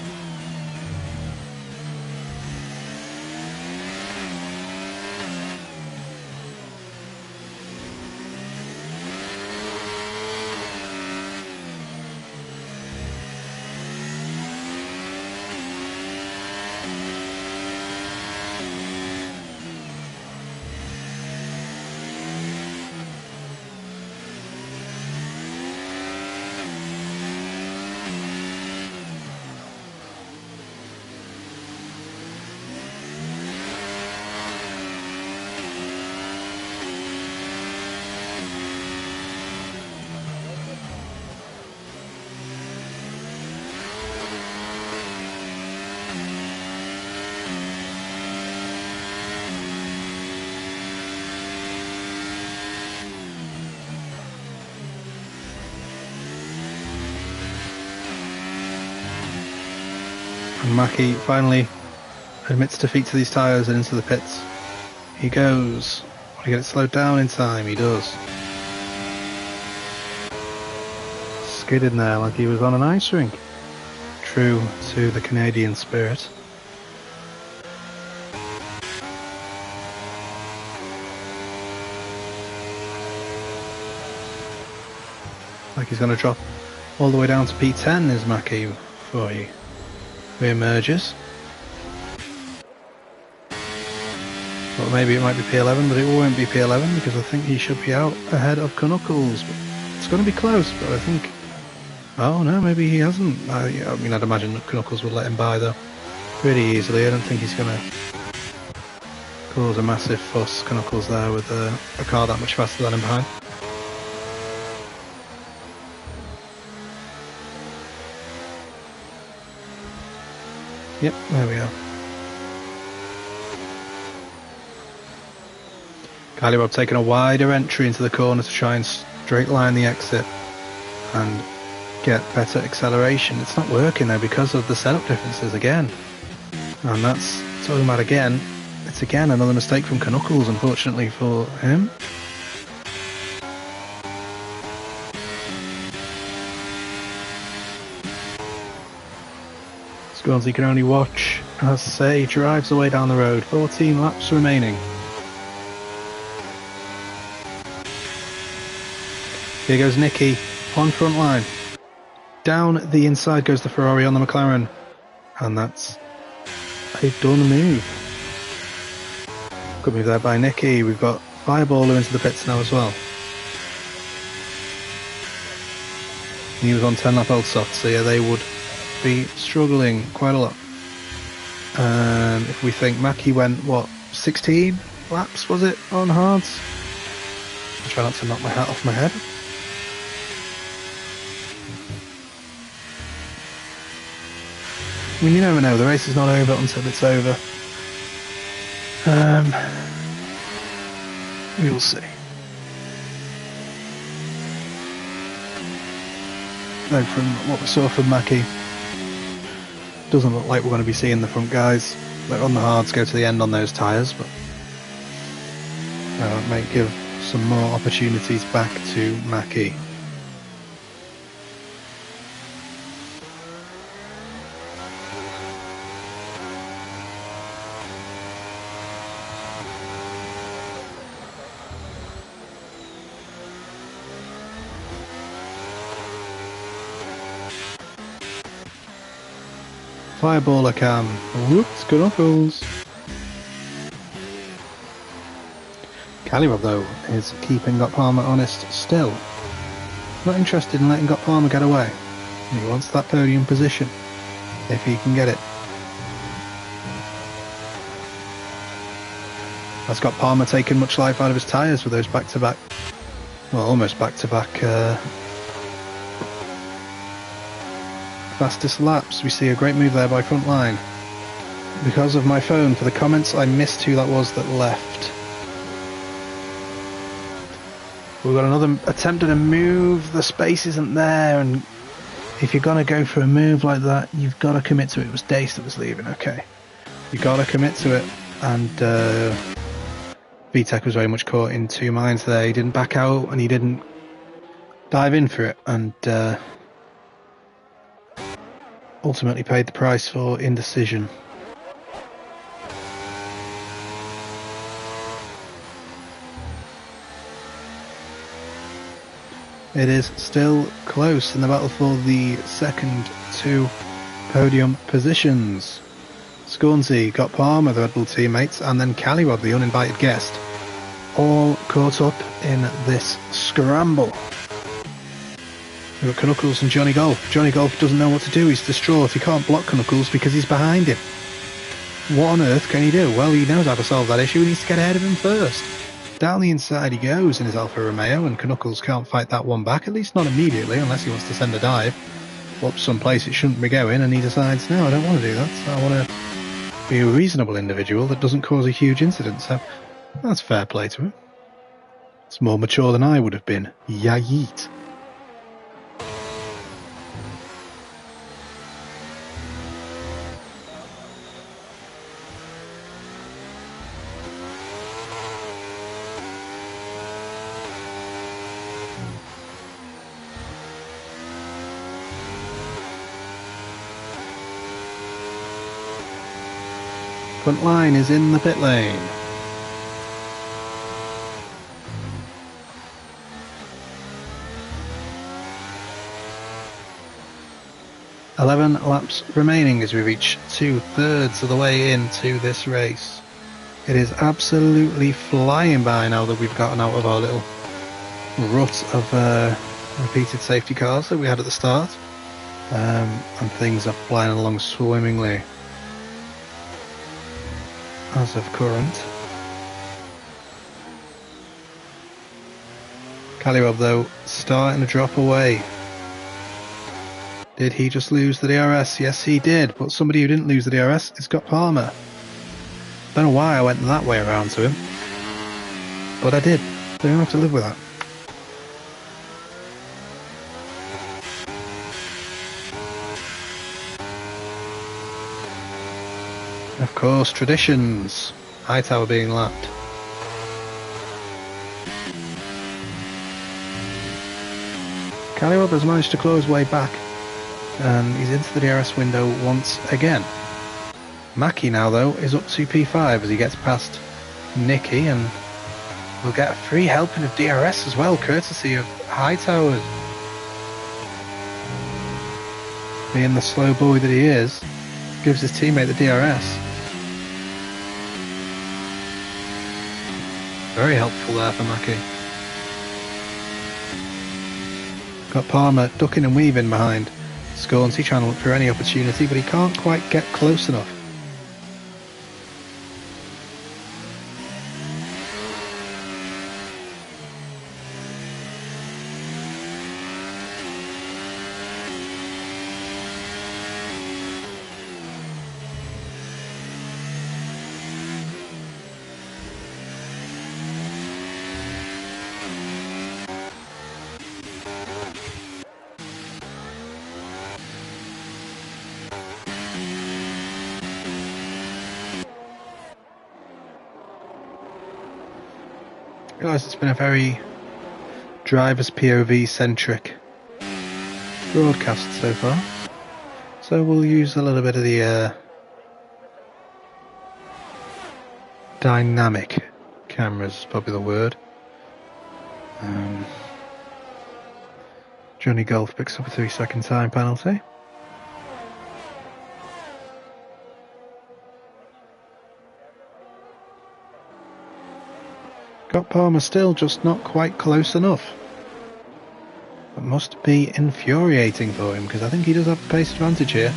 And Mackie finally admits defeat to these tyres and into the pits. He goes. Want to get it slowed down in time? He does. Skidded there like he was on an ice rink. True to the Canadian spirit. Like he's going to drop all the way down to P10 is Mackie before he re-emerges. Well, maybe it might be P11, but it won't be P11 because I think he should be out ahead of Knuckles. It's going to be close, but I think... Oh no, maybe he hasn't. I mean, I'd imagine that Knuckles would let him by though pretty easily. I don't think he's going to cause a massive fuss, Knuckles there, with a car that much faster than him behind. Yep, there we are. Kylie Robb taking a wider entry into the corner to try and straight line the exit and get better acceleration. It's not working though because of the setup differences again. And that's talking about again. It's again another mistake from Knuckles, unfortunately for him. Scornsey can only watch as Say drives away down the road. 14 laps remaining. Here goes Nicky on front line. Down the inside goes the Ferrari on the McLaren. And that's a done move. Good move there by Nicky. We've got Fireballer into the pits now as well. He was on 10 lap old soft, so yeah, they would be struggling quite a lot. If we think Mackie went, what, 16 laps was it on hards? I'll try not to knock my hat off my head. I mean, you never know, the race is not over until it's over. We will see. Though from what we saw from Mackie, doesn't look like we're going to be seeing the front guys. They're on the hards, go to the end on those tyres, but it might give some more opportunities back to Mackie. Fireballer cam. Whoops, good knuckles. Calirob though is keeping Got Palmer honest still. Not interested in letting Got Palmer get away. He wants that podium position, if he can get it. Has Got Palmer taken much life out of his tyres with those back-to-back, well, almost back-to-back fastest laps? We see a great move there by Frontline. Because of my phone, for the comments, I missed who that was that left. We've got another attempt at a move, the space isn't there, and if you're going to go for a move like that, you've got to commit to it. It was Dace that was leaving, okay. You've got to commit to it, and VTech was very much caught in two minds there. He didn't back out, and he didn't dive in for it, and ultimately paid the price for indecision. It is still close in the battle for the second two podium positions. Scornsey, Got Palmer, the Red Bull teammates, and then Calirob, the uninvited guest, all caught up in this scramble. We've got Knuckles and Johnny Golf. Johnny Golf doesn't know what to do, he's distraught. He can't block Knuckles because he's behind him. What on earth can he do? Well, he knows how to solve that issue, he needs to get ahead of him first. Down the inside he goes in his Alfa Romeo, and Knuckles can't fight that one back, at least not immediately, unless he wants to send a dive up someplace it shouldn't be going, and he decides, no, I don't want to do that, I want to be a reasonable individual that doesn't cause a huge incident, so that's fair play to him. It's more mature than I would have been. Yeet. Front line is in the pit lane. "11 laps remaining as we reach 2/3 of the way into this race. It is absolutely flying by now that we've gotten out of our little rut of repeated safety cars that we had at the start, and things are flying along swimmingly as of current. Calirob though starting to drop away. Did he just lose the DRS? Yes he did, but somebody who didn't lose the DRS is Got Palmer. Don't know why I went that way around to him, but I did. They don't have to live with that. Of course, traditions. Hightower being lapped. Calirob has managed to claw his way back, and he's into the DRS window once again. Mackie now though is up to P5 as he gets past Nicky, and will get a free helping of DRS as well, courtesy of Hightower. Being the slow boy that he is, gives his teammate the DRS. Very helpful there for Mackie. Got Palmer ducking and weaving behind Scornsy, trying to look for any opportunity, but he can't quite get close enough. I realise it's been a very driver's POV centric broadcast so far, so we'll use a little bit of the dynamic cameras, is probably the word. Johnny Golf picks up a 3-second time penalty. Got Palmer still just not quite close enough. It must be infuriating for him, because I think he does have the pace advantage here.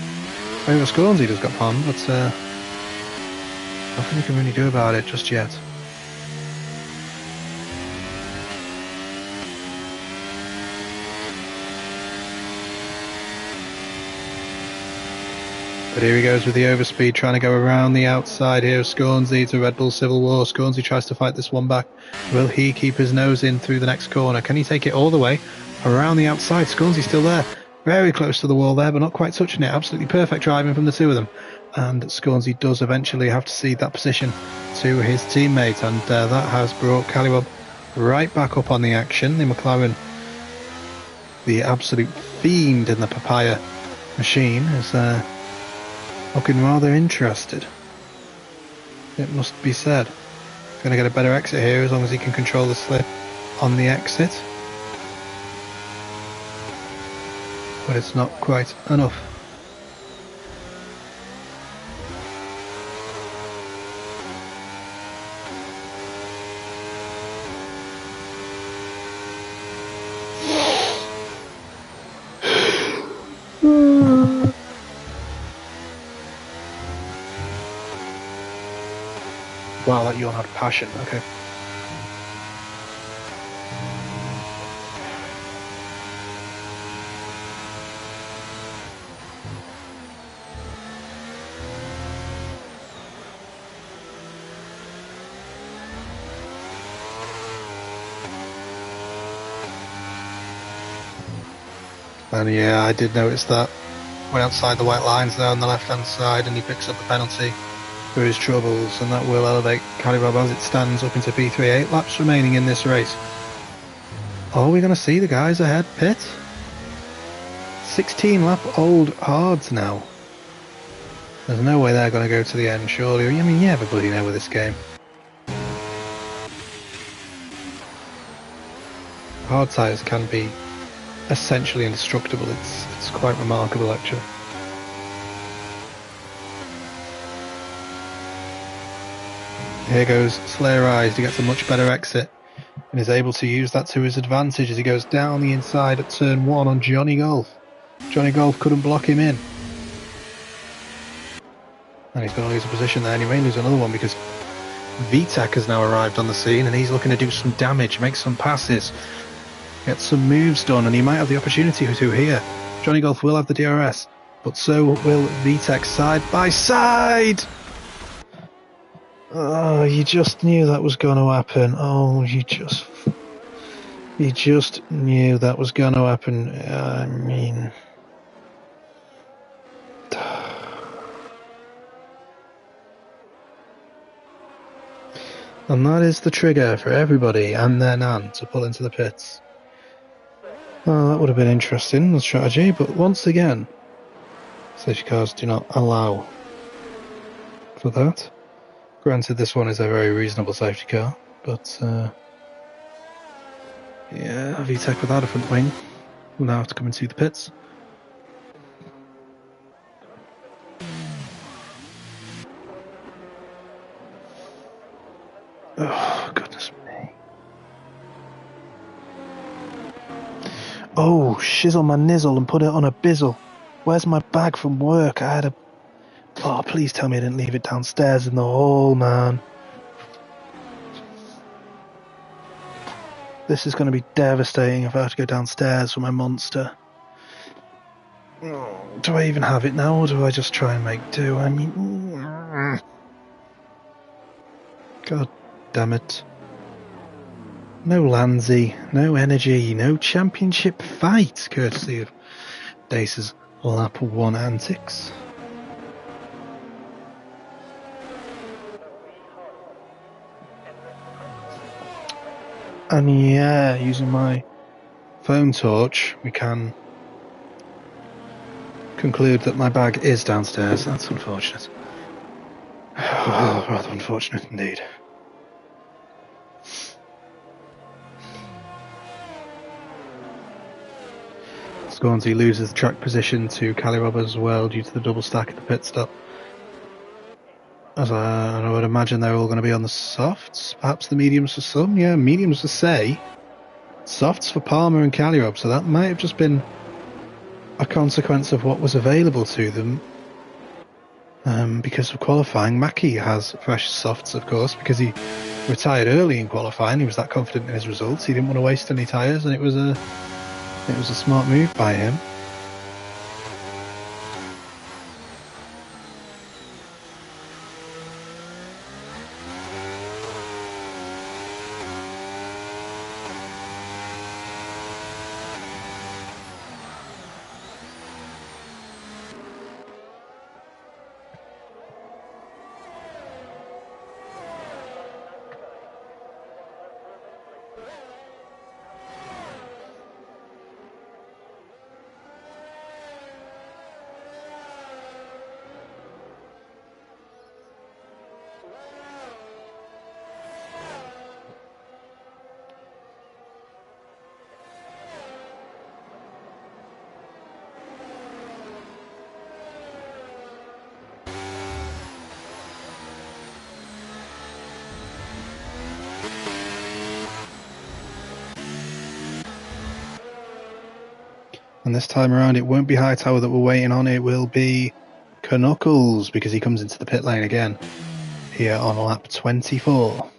Over Scornsy does got Palmer, but nothing he can really do about it just yet. But here he goes with the overspeed, trying to go around the outside here of Scornsy. It's a Red Bull Civil War. Scornsy tries to fight this one back. Will he keep his nose in through the next corner? Can he take it all the way around the outside? Scornsy's still there. Very close to the wall there, but not quite touching it. Absolutely perfect driving from the two of them. And Scornsy does eventually have to cede that position to his teammate. And that has brought Callywub right back up on the action. The McLaren, the absolute fiend in the papaya machine, is looking rather interested, it must be said. Going to get a better exit here as long as he can control the slip on the exit. But it's not quite enough. Wow, that yawn had passion. Okay. And yeah, I did notice that. Went outside the white lines there on the left-hand side, and he picks up the penalty for his troubles, and that will elevate Callywub as it stands up into P3. 8 laps remaining in this race. Are we going to see the guys ahead pit? 16 lap old hards now. There's no way they're going to go to the end, surely. I mean, you never bloody know with this game. Hard tyres can be essentially indestructible. It's quite remarkable, actually. Here goes Slayer-Eyes. He gets a much better exit and is able to use that to his advantage as he goes down the inside at turn 1 on Johnny Golf. Johnny Golf couldn't block him in. And he's going to lose a position there, and he may lose another one because VTEC has now arrived on the scene and he's looking to do some damage, make some passes, get some moves done, and he might have the opportunity to here. Johnny Golf will have the DRS, but so will VTEC side by side! Oh, you just knew that was going to happen. Oh, you just knew that was going to happen. I mean... And that is the trigger for everybody and their nan to pull into the pits. Well, that would have been interesting, the strategy, but once again, safety cars do not allow for that. Granted, this one is a very reasonable safety car, but yeah, VTEC without a front wing will now have to come and see the pits. Oh, goodness me. Oh, shizzle my nizzle and put it on a bizzle. Where's my bag from work? I had a... Oh, please tell me I didn't leave it downstairs in the hall, man. This is going to be devastating if I have to go downstairs for my monster. Do I even have it now, or do I just try and make do? I mean... God damn it. No Landsy, no energy, no championship fight, courtesy of Dace's lap 1 antics. And yeah, using my phone torch, we can conclude that my bag is downstairs. That's unfortunate. Oh, rather unfortunate indeed. Scornsey loses the track position to Calirob as well due to the double stack at the pit stop. As I would imagine they're all going to be on the softs, perhaps the mediums for some. Yeah, mediums for Say. Softs for Palmer and Calirob, so that might have just been a consequence of what was available to them. Because of qualifying, Mackie has fresh softs, of course, because he retired early in qualifying. He was that confident in his results. He didn't want to waste any tyres, and it was a smart move by him. And this time around, it won't be Hightower that we're waiting on, it will be Knuckles, because he comes into the pit lane again here on lap 24.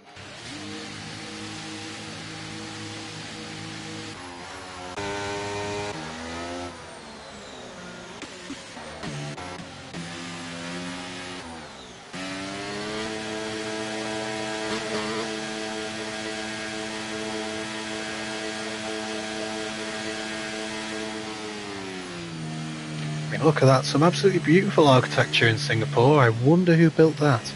Look at that, some absolutely beautiful architecture in Singapore. I wonder who built that.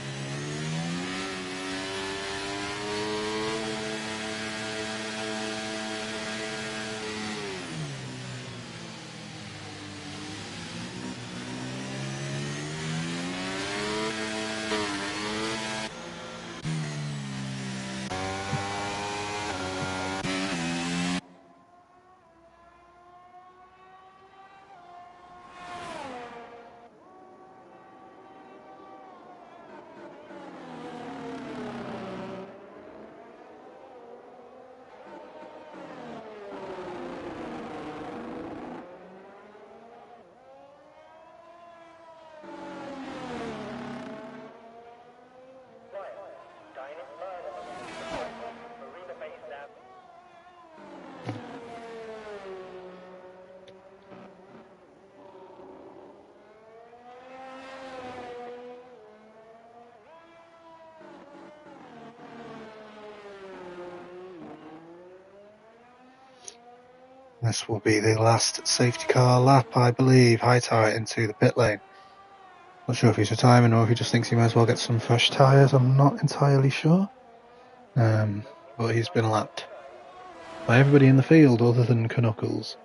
This will be the last safety car lap, I believe. Hightower into the pit lane. Not sure if he's retiring or if he just thinks he might as well get some fresh tyres. I'm not entirely sure. But he's been lapped by everybody in the field other than Knuckles.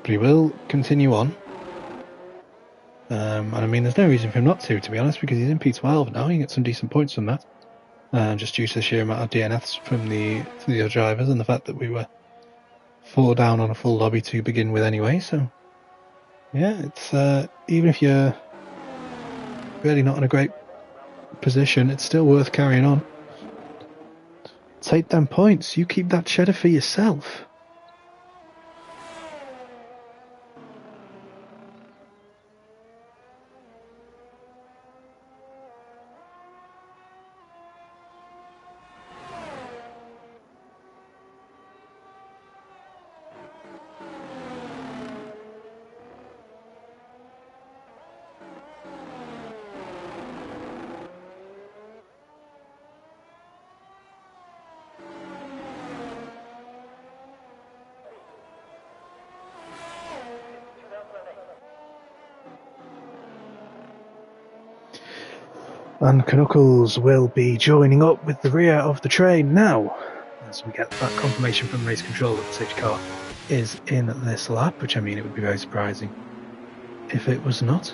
But he will continue on. And I mean, there's no reason for him not to be honest, because he's in P12 now. He can get some decent points from that. Just due to the sheer amount of DNFs from the other drivers and the fact that we were 4 down on a full lobby to begin with anyway. So, yeah, it's even if you're really not in a great position, it's still worth carrying on. take them points. You keep that cheddar for yourself. And Knuckles will be joining up with the rear of the train now, as we get that confirmation from race control that the safety car is in this lap, which I mean it would be very surprising if it was not.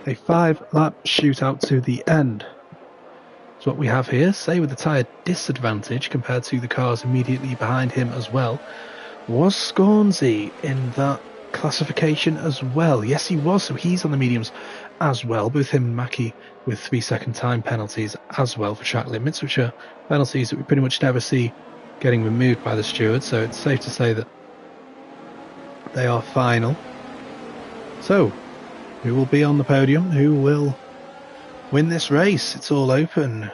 A 5-lap shootout to the end is what we have here, say with the tyre disadvantage compared to the cars immediately behind him as well. Was Scornsy in that classification as well? Yes, he was, so he's on the mediums as well, both him and Mackie with 3-second time penalties as well for track limits, which are penalties that we pretty much never see getting removed by the steward, so it's safe to say that they are final. So, who will be on the podium? Who will win this race? It's all open,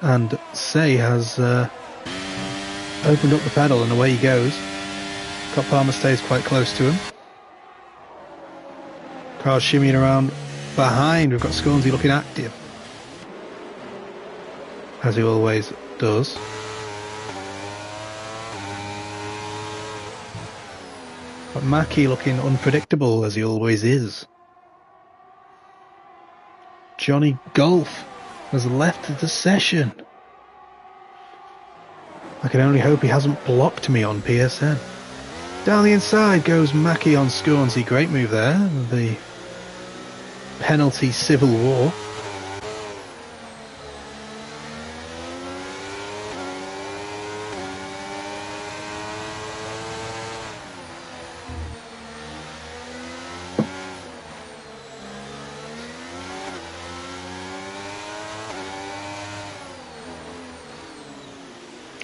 and Say has opened up the pedal and away he goes. Scott Palmer stays quite close to him. Cars shimmying around behind. We've got Scornsy looking active, as he always does. But Mackie looking unpredictable, as he always is. Johnny Golf has left the session. I can only hope he hasn't blocked me on PSN. Down the inside goes Mackie on Scornsy. Great move there. The penalty civil war.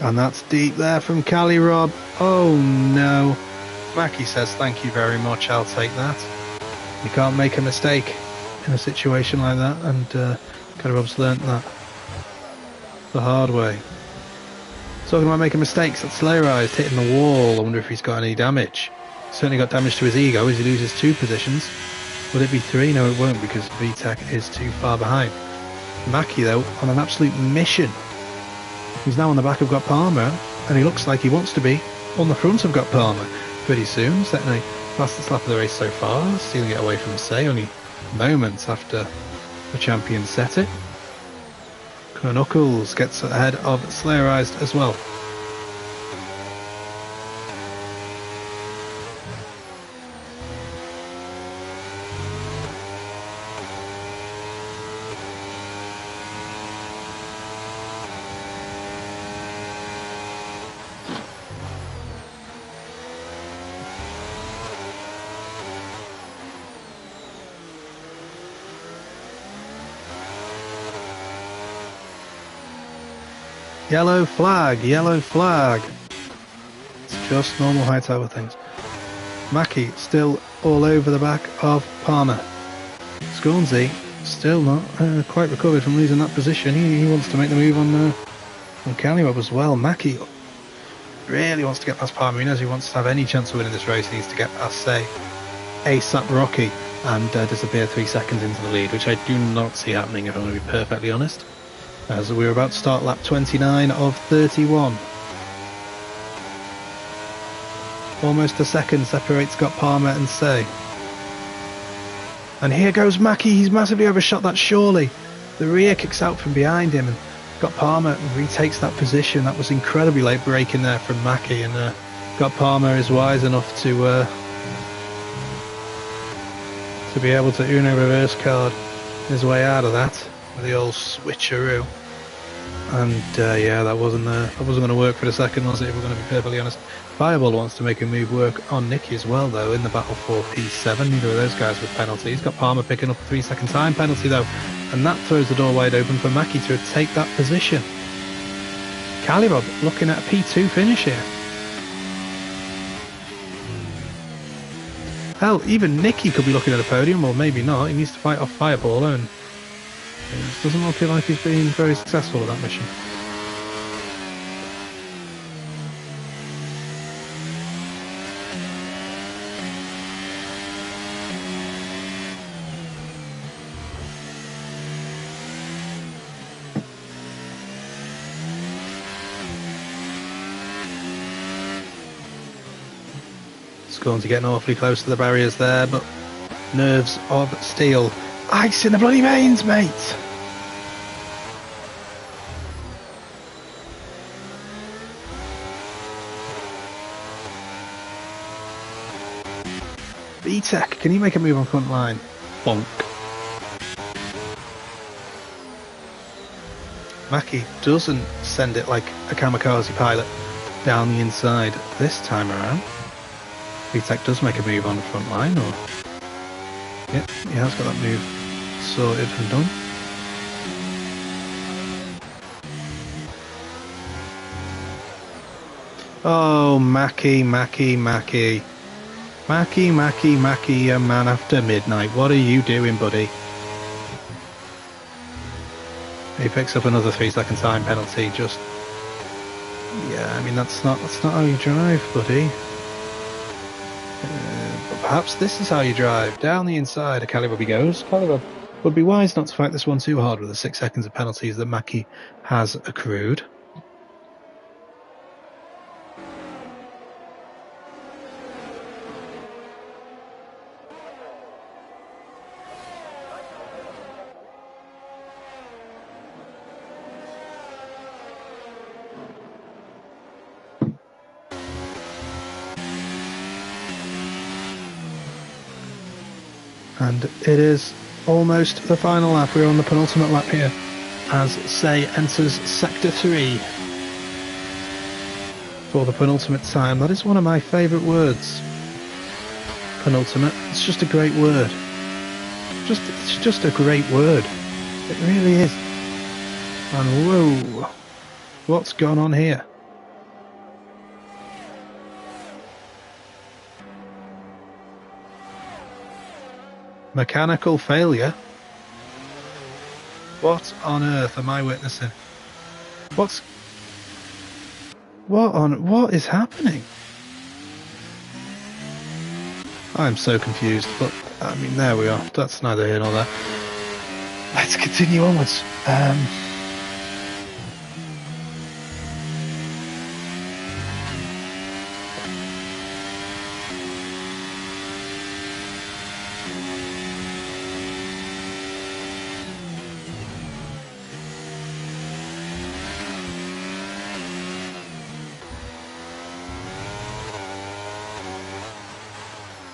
And that's deep there from Cali Rob. Oh no. Mackie says thank you very much, I'll take that. You can't make a mistake in a situation like that, and Cali Rob's learnt that the hard way. Talking about making mistakes, that Slayrized hitting the wall. I wonder if he's got any damage. Certainly got damage to his ego as he loses 2 positions. Will it be 3? No, it won't, because VTech is too far behind. Mackie though on an absolute mission. He's now on the back of Got Palmer, and he looks like he wants to be on the front of Got Palmer pretty soon, setting a fastest lap of the race so far, stealing it away from Say only moments after the champion set it. Knuckles gets ahead of Slayrized as well. Yellow flag, yellow flag. It's just normal high tower things. Mackie still all over the back of Palmer. Scornsy still not quite recovered from losing that position. He wants to make the move on Callyweb as well. Mackie really wants to get past Palmer. He knows he wants to have any chance of winning this race. He needs to get past, say, ASAP Rocky and disappear 3 seconds into the lead, which I do not see happening, if I'm going to be perfectly honest. As we're about to start lap 29 of 31. Almost a second separates Scott Palmer and Say. And here goes Mackie. He's massively overshot that surely. The rear kicks out from behind him, and Scott Palmer retakes that position. That was incredibly late braking there from Mackie, and Scott Palmer is wise enough to be able to Uno reverse card his way out of that with the old switcheroo. And yeah, that wasn't going to work for the second, was it? If we're going to be perfectly honest. Fireball wants to make a move work on Nicky as well, though, in the battle for P7. Neither of those guys with penalties. Got Palmer picking up a 3-second time penalty, though, and that throws the door wide open for Mackie to take that position. Calirob looking at a P2 finish here. Hell, even Nicky could be looking at a podium, or maybe not. He needs to fight off Fireball, and it doesn't look like he's been very successful at that mission. Going to get awfully close to the barriers there, but nerves of steel. Ice in the bloody veins, mate! B-Tech, can you make a move on front line? Bonk. Mackie doesn't send it like a kamikaze pilot down the inside this time around. B-Tech does make a move on the front line, or... Yep, he has got that move sorted and done. Oh, Mackie, Mackie, Mackie. Mackie, Mackie, Mackie, a man after midnight. What are you doing, buddy? He picks up another 3-second time penalty, just... Yeah, I mean, that's not how you drive, buddy. But perhaps this is how you drive. Down the inside, a Calirob he goes. Calirob would be wise not to fight this one too hard with the 6 seconds of penalties that Mackie has accrued. And it is almost the final lap. We're on the penultimate lap here as Say enters Sector 3 for the penultimate time. That is one of my favourite words. Penultimate. It's just a great word. It's just a great word. It really is. And whoa, what's gone on here? Mechanical failure? What on earth am I witnessing? What is happening? I'm so confused, but I mean, there we are. That's neither here nor there. Let's continue onwards.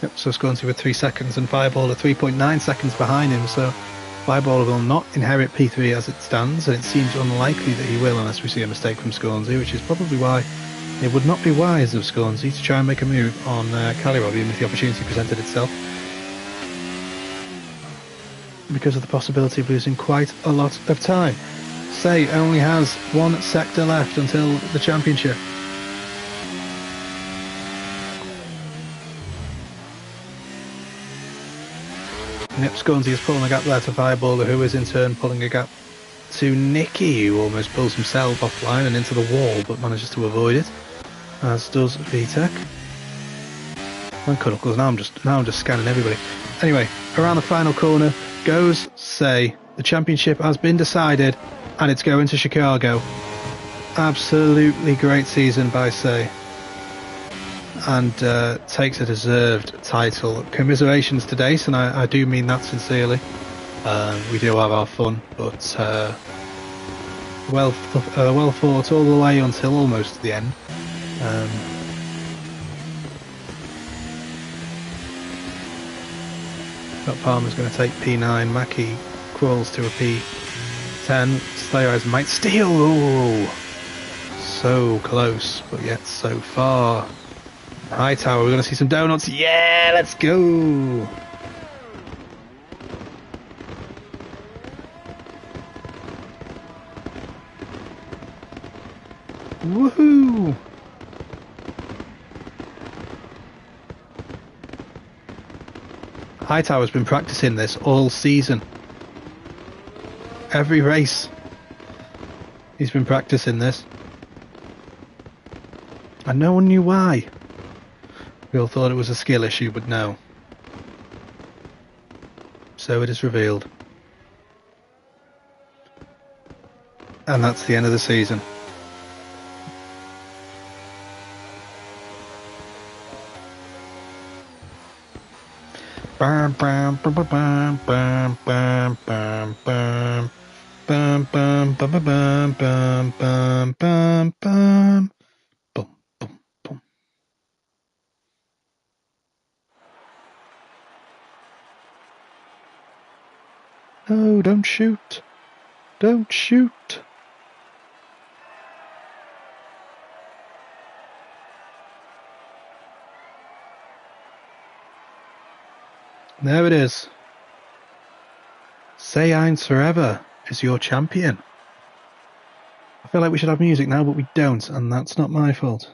Yep, so Scornsy with 3 seconds and Fireball at 3.9 seconds behind him, so Fireball will not inherit P3 as it stands, and it seems unlikely that he will unless we see a mistake from Scornsy, which is probably why it would not be wise of Scornsy to try and make a move on Calirob, even if the opportunity presented itself, because of the possibility of losing quite a lot of time. Say only has 1 sector left until the championship. Yep, Scornsy is pulling a gap there to Fireballer, who is in turn pulling a gap to Nicky, who almost pulls himself offline and into the wall, but manages to avoid it, as does VTech. And Cuddles. Now I'm just scanning everybody. Anyway, around the final corner goes Say. The championship has been decided, and it's going to Chicago. Absolutely great season by Say. And takes a deserved title. Commiserations to Dace, and I do mean that sincerely. We do have our fun, but well fought all the way until almost the end. Got Palmer's going to take P9. Mackie crawls to a P10 10. Slayer Eyes might steal. Oh, so close, but yet so far. High Tower, we're going to see some donuts. Yeah, let's go. Woohoo! Hightower's been practicing this all season. Every race, he's been practicing this. And no one knew why. We all thought it was a skill issue, but no. So it is revealed. And that's the end of the season. Bam bam bam bam bam bam bam bam bam bam bam bam bam bam bam bam boom boom boom. No, don't shoot. Don't shoot. There it is. Say Eins Forever is your champion. I feel like we should have music now, but we don't, and that's not my fault.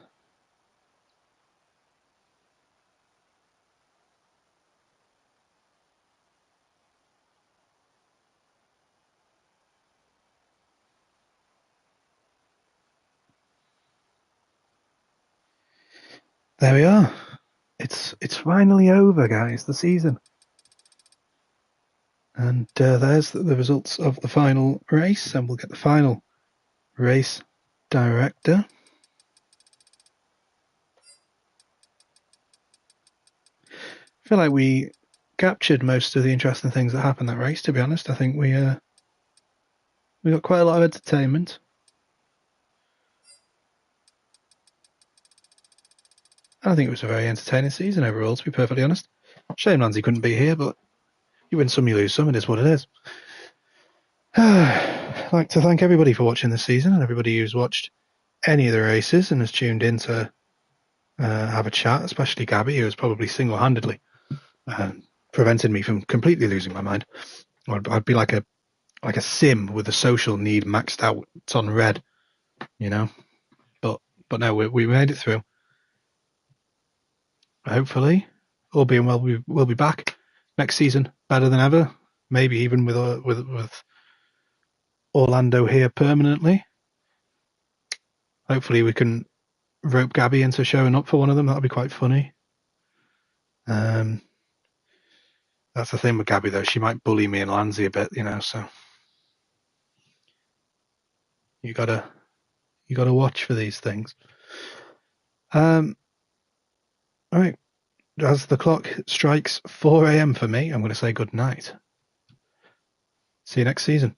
There we are. It's finally over, guys, the season. And there's the results of the final race, and we'll get the final race director. I feel like we captured most of the interesting things that happened that race, to be honest. I think we got quite a lot of entertainment. I think it was a very entertaining season overall, to be perfectly honest. Shame Nancy couldn't be here, but you win some, you lose some. It is what it is. I'd like to thank everybody for watching this season, and everybody who's watched any of the races and has tuned in to have a chat, especially Gabby, who has probably single-handedly prevented me from completely losing my mind. I'd be like a sim with a social need maxed out. It's on red, you know. But no, we made it through. Hopefully, all being well, we'll be back next season better than ever. Maybe even with Orlando here permanently. Hopefully, we can rope Gabby into showing up for one of them. That'll be quite funny. That's the thing with Gabby, though. She might bully me and Lanzi a bit, you know. So you gotta watch for these things. All right. As the clock strikes 4 a.m. for me, I'm going to say good night. See you next season.